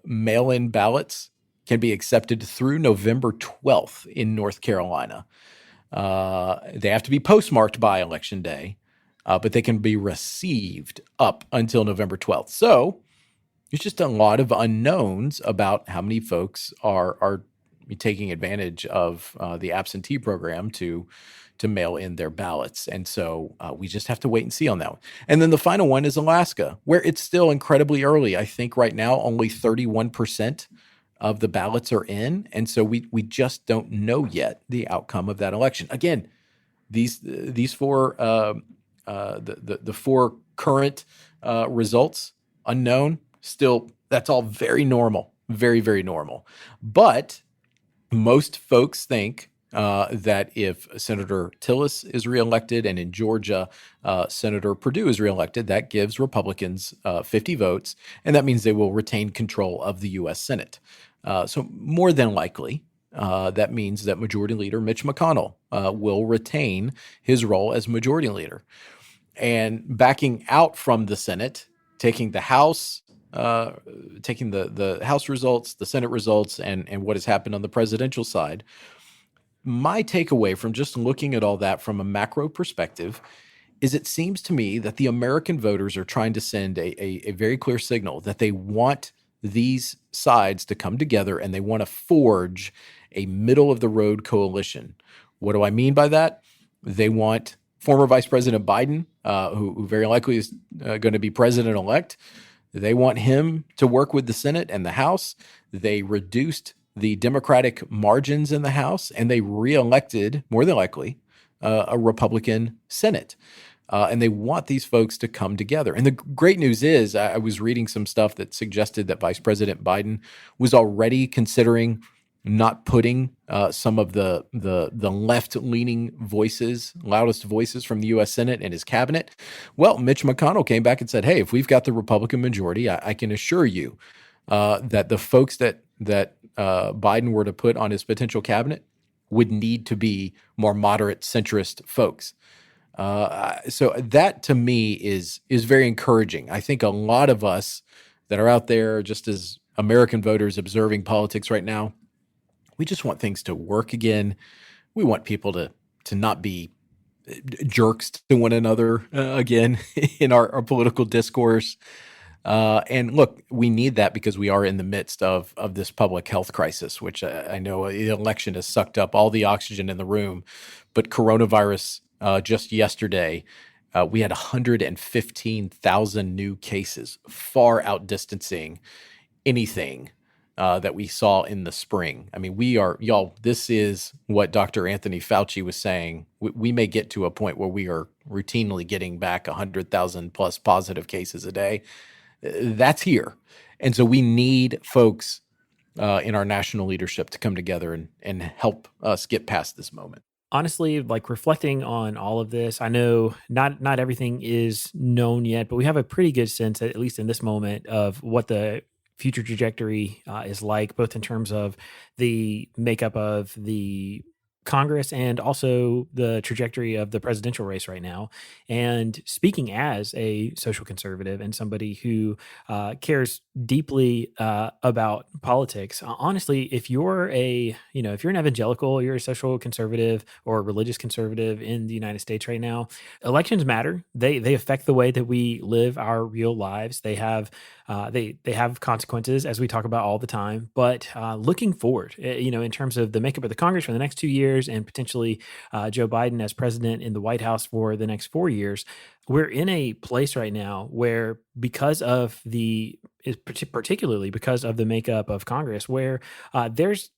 mail-in ballots can be accepted through November 12th in North Carolina. They have to be postmarked by Election Day, but they can be received up until November 12th. So there's just a lot of unknowns about how many folks are taking advantage of the absentee program to mail in their ballots. And so we just have to wait and see on that one. And then the final one is Alaska, where it's still incredibly early. I think right now only 31% of the ballots are in. And so we just don't know yet the outcome of that election. Again, these four the four current results unknown. Still, that's all very normal, very, very normal. But most folks think that if Senator Tillis is reelected and in Georgia, Senator Perdue is reelected, that gives Republicans 50 votes, and that means they will retain control of the U.S. Senate. So more than likely, that means that Majority Leader Mitch McConnell will retain his role as Majority Leader. And backing out from the Senate, taking the House, taking the House results, the Senate results, and what has happened on the presidential side, my takeaway from just looking at all that from a macro perspective is it seems to me that the American voters are trying to send a very clear signal that they want these sides to come together and they want to forge a middle-of-the-road coalition. What do I mean by that? They want former Vice President Biden, who very likely is going to be president-elect. They want him to work with the Senate and the House. They reduced the Democratic margins in the House, and they reelected, more than likely, a Republican Senate. And they want these folks to come together. And the great news is, I was reading some stuff that suggested that Vice President Biden was already considering not putting some of the left-leaning voices, loudest voices from the U.S. Senate in his cabinet. Well, Mitch McConnell came back and said, hey, if we've got the Republican majority, I can assure you that the folks that Biden were to put on his potential cabinet would need to be more moderate centrist folks. So that to me is very encouraging. I think a lot of us that are out there just as American voters observing politics right now, we just want things to work again. We want people to not be jerks to one another again in our political discourse. And look, we need that because we are in the midst of this public health crisis, which I know the election has sucked up all the oxygen in the room. But coronavirus, just yesterday, we had 115,000 new cases, far outdistancing anything that we saw in the spring. I mean, this is what Dr. Anthony Fauci was saying. We may get to a point where we are routinely getting back 100,000 plus positive cases a day. That's here. And so we need folks in our national leadership to come together and help us get past this moment. Honestly, like reflecting on all of this, I know not everything is known yet, but we have a pretty good sense, at least in this moment, of what the future trajectory is like, both in terms of the makeup of the Congress and also the trajectory of the presidential race right now. And speaking as a social conservative and somebody who cares deeply about politics, honestly, if you're an evangelical, you're a social conservative or religious conservative in the United States right now, elections matter. They affect the way that we live our real lives. They have consequences, as we talk about all the time. But looking forward, in terms of the makeup of the Congress for the next 2 years and potentially Joe Biden as president in the White House for the next 4 years, we're in a place right now where, particularly because of the makeup of Congress, where there's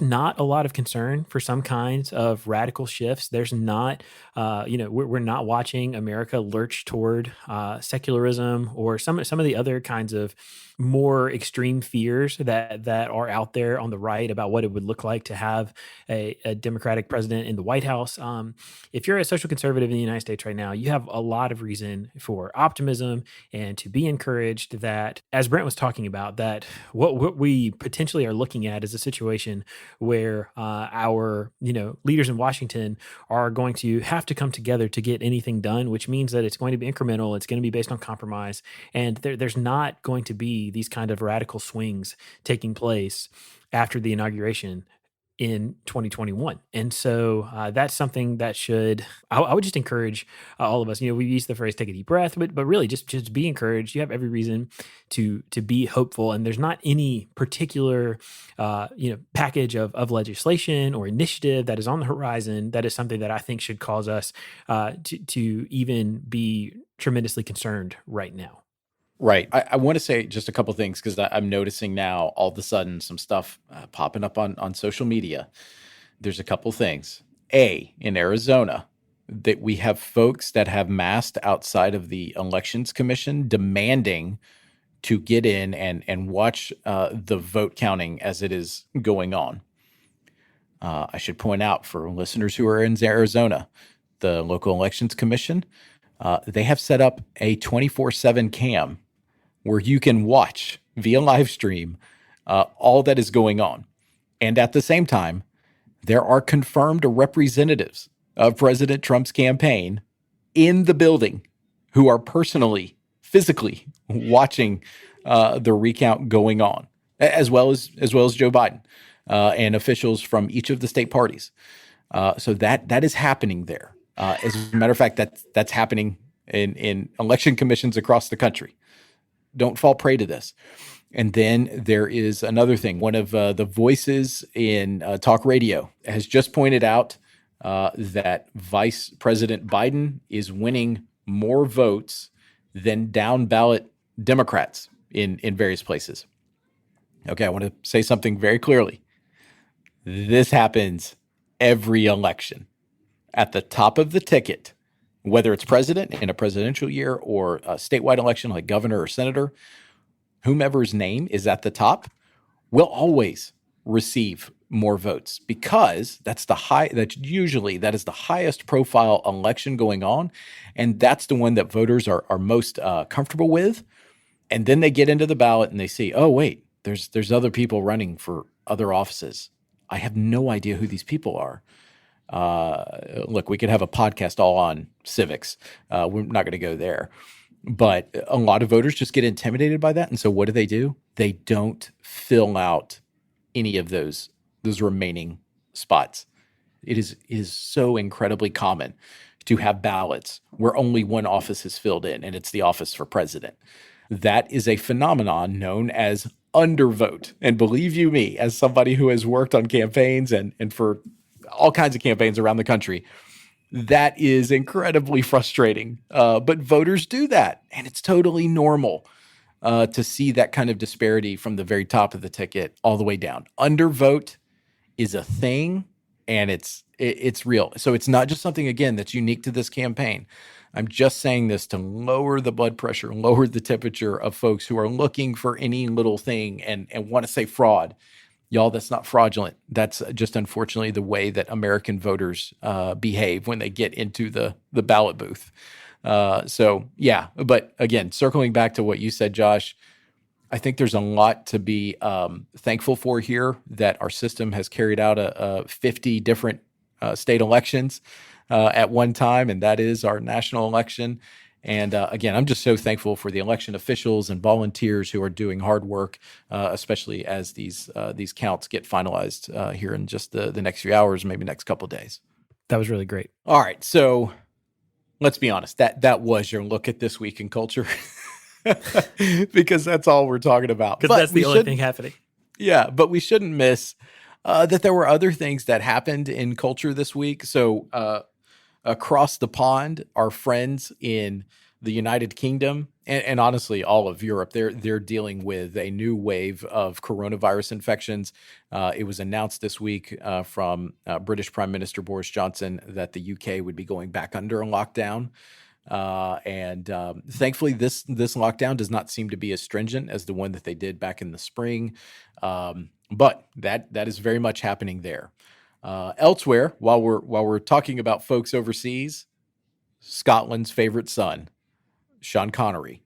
not a lot of concern for some kinds of radical shifts. There's not, we're not watching America lurch toward secularism or some of the other kinds of more extreme fears that are out there on the right about what it would look like to have a Democratic president in the White House. If you're a social conservative in the United States right now, you have a lot of reason for optimism and to be encouraged that, as Brent was talking about, that what we potentially are looking at is a situation where our leaders in Washington are going to have to come together to get anything done, which means that it's going to be incremental. It's going to be based on compromise, and there's not going to be these kind of radical swings taking place after the inauguration. in 2021. And so that's something that I would just encourage all of us. We use the phrase "take a deep breath," but really just be encouraged. You have every reason to be hopeful, and there's not any particular package of legislation or initiative that is on the horizon that is something that I think should cause us to even be tremendously concerned right now. Right. I want to say just a couple things because I'm noticing now all of a sudden some stuff popping up on social media. There's a couple things. In Arizona, that we have folks that have massed outside of the Elections Commission demanding to get in and watch the vote counting as it is going on. I should point out for listeners who are in Arizona, the local Elections Commission, they have set up a 24/7 cam where you can watch via live stream all that is going on. And at the same time, there are confirmed representatives of President Trump's campaign in the building who are physically watching the recount going on, as well as Joe Biden and officials from each of the state parties. So that is happening there. As a matter of fact, that's happening in election commissions across the country. Don't fall prey to this. And then there is another thing. One of the voices in talk radio has just pointed out that Vice President Biden is winning more votes than down ballot Democrats in various places. Okay, I want to say something very clearly. This happens every election. At the top of the ticket, whether it's president in a presidential year or a statewide election like governor or senator, whomever's name is at the top will always receive more votes because that is the highest profile election going on. And that's the one that voters are most comfortable with. And then they get into the ballot and they see, oh, wait, there's other people running for other offices. I have no idea who these people are. Look, we could have a podcast all on civics. We're not going to go there. But a lot of voters just get intimidated by that. And so what do? They don't fill out any of those remaining spots. It is so incredibly common to have ballots where only one office is filled in, and it's the office for president. That is a phenomenon known as undervote. And believe you me, as somebody who has worked on campaigns and for all kinds of campaigns around the country, that is incredibly frustrating. But voters do that, and it's totally normal to see that kind of disparity from the very top of the ticket all the way down. Undervote is a thing, and it's real. So it's not just something, again, that's unique to this campaign. I'm just saying this to lower the blood pressure, lower the temperature of folks who are looking for any little thing and want to say fraud. Y'all, that's not fraudulent. That's just unfortunately the way that American voters behave when they get into the ballot booth. So yeah, but again, circling back to what you said, Josh, I think there's a lot to be thankful for here that our system has carried out 50 different state elections at one time, and that is our national election. And again, I'm just so thankful for the election officials and volunteers who are doing hard work, especially as these counts get finalized here in just the next few hours, maybe next couple of days. That was really great. All right, so let's be honest. That was your look at this week in culture, because that's all we're talking about. Because that's the only thing happening. Yeah, but we shouldn't miss that there were other things that happened in culture this week. So across the pond, our friends in the United Kingdom and honestly all of Europe, they're dealing with a new wave of coronavirus infections. It was announced this week from British Prime Minister Boris Johnson that the UK would be going back under a lockdown. And thankfully, this lockdown does not seem to be as stringent as the one that they did back in the spring. But that is very much happening there. Elsewhere, while we're talking about folks overseas, Scotland's favorite son, Sean Connery,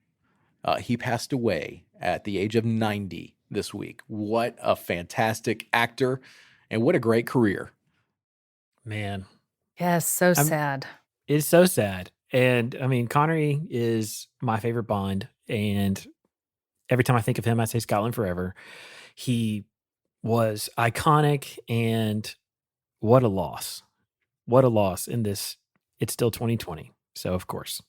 he passed away at the age of 90 this week. What a fantastic actor, and what a great career. Man. Yes, so sad. It's so sad. And I mean, Connery is my favorite Bond, and every time I think of him, I say Scotland forever. He was iconic, and what a loss. What a loss in this. It's still 2020. So, of course.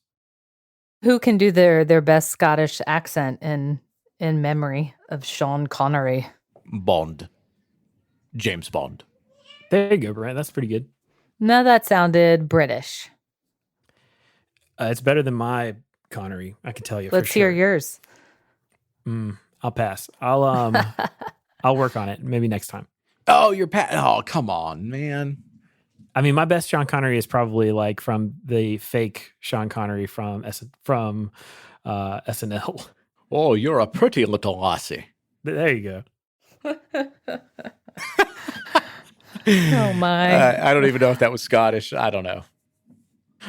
Who can do their best Scottish accent in memory of Sean Connery? Bond. James Bond. There you go, Brent. That's pretty good. No, that sounded British. It's better than my Connery, I can tell you. Let's for sure. hear yours. I'll pass. I'll work on it maybe next time. Oh, oh, come on, man. I mean, my best Sean Connery is probably like from the fake Sean Connery from SNL. Oh, you're a pretty little lassie. There you go. Oh my! I don't even know if that was Scottish. I don't know.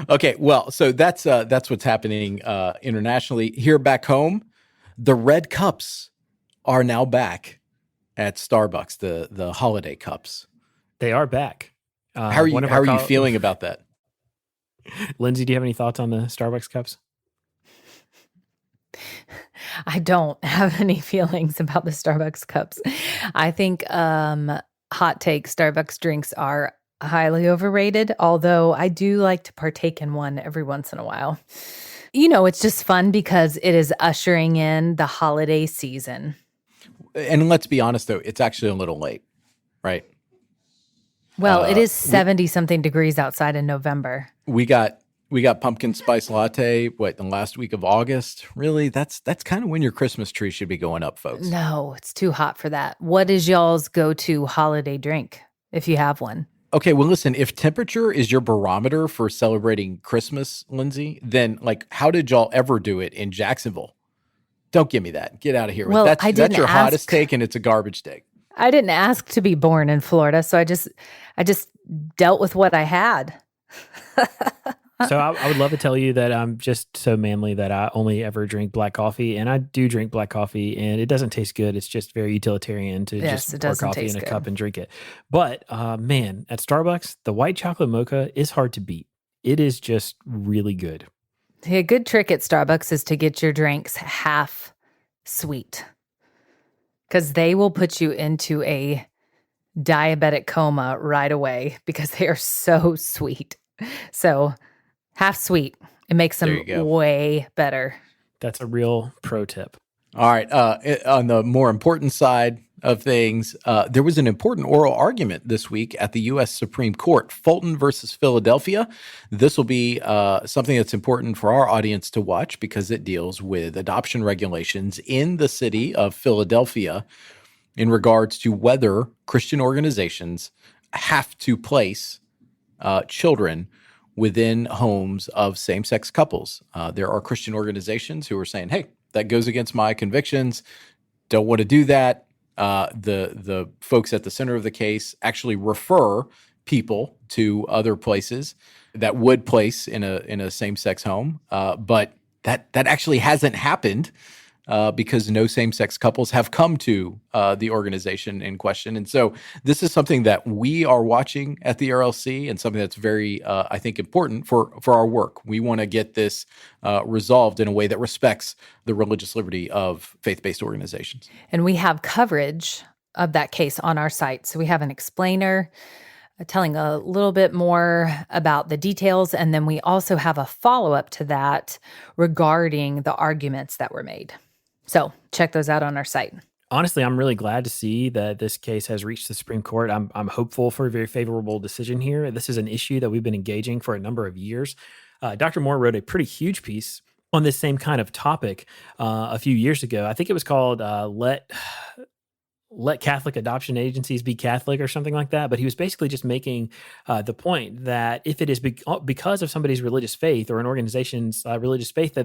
Okay, well, so that's what's happening internationally. Here back home, the red cups are now back at Starbucks. The holiday cups. They are back. How are you feeling about that? Lindsay, do you have any thoughts on the Starbucks cups? I don't have any feelings about the Starbucks cups. I think hot take Starbucks drinks are highly overrated, although I do like to partake in one every once in a while. It's just fun because it is ushering in the holiday season. And let's be honest, though, it's actually a little late, right? Well, it is 70-something degrees outside in November. We got pumpkin spice latte, the last week of August? Really? That's kind of when your Christmas tree should be going up, folks. No, it's too hot for that. What is y'all's go-to holiday drink, if you have one? Okay, well, listen, if temperature is your barometer for celebrating Christmas, Lindsay, then how did y'all ever do it in Jacksonville? Don't give me that. Get out of here. Well, that's your hottest take, and it's a garbage take. I didn't ask to be born in Florida, so I just dealt with what I had. So I would love to tell you that I'm just so manly that I only ever drink black coffee, and I do drink black coffee, and it doesn't taste good. It's just very utilitarian to just pour coffee in a cup and drink it. But man, at Starbucks, the white chocolate mocha is hard to beat. It is just really good. A good trick at Starbucks is to get your drinks half sweet, because they will put you into a diabetic coma right away because they are so sweet. So half sweet, it makes them way better. That's a real pro tip. All right. On the more important side of things, there was an important oral argument this week at the U.S. Supreme Court, Fulton versus Philadelphia. This will be something that's important for our audience to watch because it deals with adoption regulations in the city of Philadelphia in regards to whether Christian organizations have to place children within homes of same-sex couples. There are Christian organizations who are saying, hey, that goes against my convictions, don't want to do that. The folks at the center of the case actually refer people to other places that would place in a same-sex home, but that actually hasn't happened because no same-sex couples have come to the organization in question. And so this is something that we are watching at the ERLC and something that's very, I think, important for our work. We want to get this resolved in a way that respects the religious liberty of faith-based organizations. And we have coverage of that case on our site. So we have an explainer telling a little bit more about the details. And then we also have a follow-up to that regarding the arguments that were made. So check those out on our site. Honestly, I'm really glad to see that this case has reached the Supreme Court. I'm hopeful for a very favorable decision here. This is an issue that we've been engaging for a number of years. Dr. Moore wrote a pretty huge piece on this same kind of topic a few years ago. I think it was called Let Catholic Adoption Agencies Be Catholic or something like that. But he was basically just making the point that if it is because of somebody's religious faith or an organization's religious faith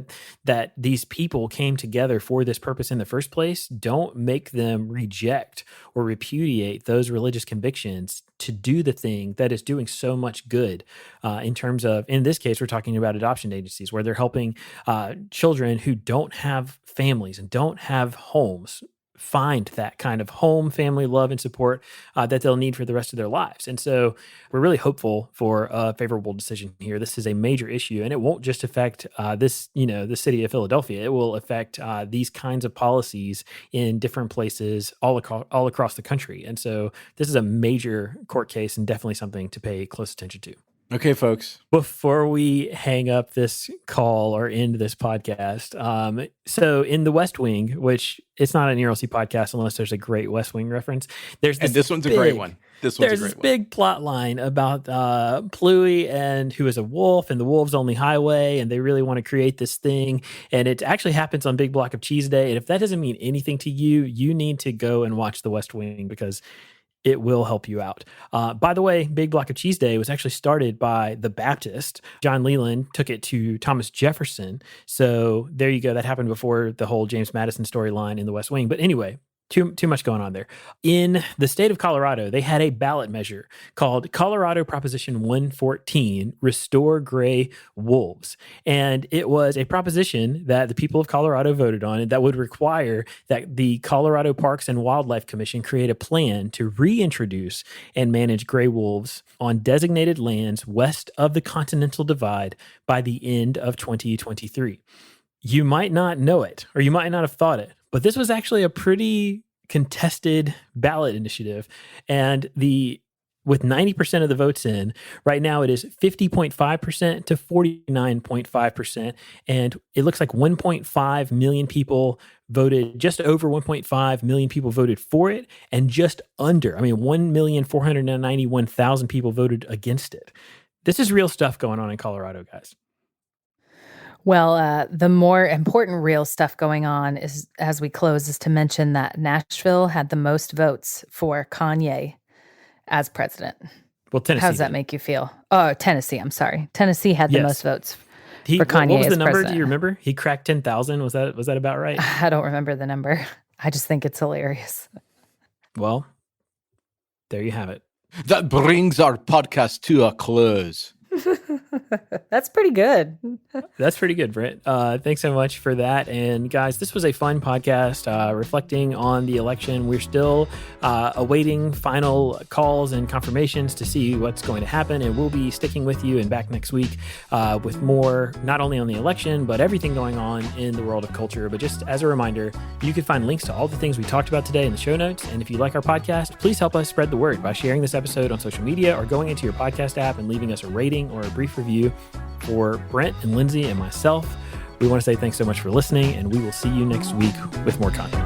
that these people came together for this purpose in the first place, don't make them reject or repudiate those religious convictions to do the thing that is doing so much good in terms of, in this case, we're talking about adoption agencies where they're helping children who don't have families and don't have homes find that kind of home, family, love, and support that they'll need for the rest of their lives. And so we're really hopeful for a favorable decision here. This is a major issue, and it won't just affect the city of Philadelphia. It will affect these kinds of policies in different places all across the country. And so this is a major court case and definitely something to pay close attention to. Okay, folks. Before we hang up this call or end this podcast, so in the West Wing, which it's not an ERLC podcast unless there's a great West Wing reference, this one's a great one. There's this big plot line about Pluie and who is a wolf and the wolves only highway, and they really want to create this thing, and it actually happens on Big Block of Cheese Day. And if that doesn't mean anything to you, you need to go and watch the West Wing because it will help you out. By the way, Big Block of Cheese Day was actually started by the Baptist. John Leland took it to Thomas Jefferson. So there you go. That happened before the whole James Madison storyline in the West Wing. But anyway, too much going on there. In the state of Colorado, they had a ballot measure called Colorado Proposition 114, Restore Gray Wolves. And it was a proposition that the people of Colorado voted on, and that would require that the Colorado Parks and Wildlife Commission create a plan to reintroduce and manage gray wolves on designated lands west of the Continental Divide by the end of 2023. You might not know it, or you might not have thought it, but this was actually a pretty contested ballot initiative. And with 90% of the votes in, right now it is 50.5% to 49.5%. And it looks like 1.5 million people voted, just over 1.5 million people voted for it, and just under, 1,491,000 people voted against it. This is real stuff going on in Colorado, guys. Well, the more important real stuff going on is, as we close, is to mention that Nashville had the most votes for Kanye as president. Well, Tennessee. How does that make you feel? Oh, Tennessee. I'm sorry. Tennessee had the most votes for Kanye. What was the number? President. Do you remember? He cracked 10,000. Was that about right? I don't remember the number. I just think it's hilarious. Well, there you have it. That brings our podcast to a close. That's pretty good. That's pretty good, Brent. Thanks so much for that. And guys, this was a fun podcast reflecting on the election. We're still awaiting final calls and confirmations to see what's going to happen. And we'll be sticking with you and back next week with more, not only on the election, but everything going on in the world of culture. But just as a reminder, you can find links to all the things we talked about today in the show notes. And if you like our podcast, please help us spread the word by sharing this episode on social media or going into your podcast app and leaving us a rating or a brief review. For Brent and Lindsay and myself, we want to say thanks so much for listening, and we will see you next week with more content.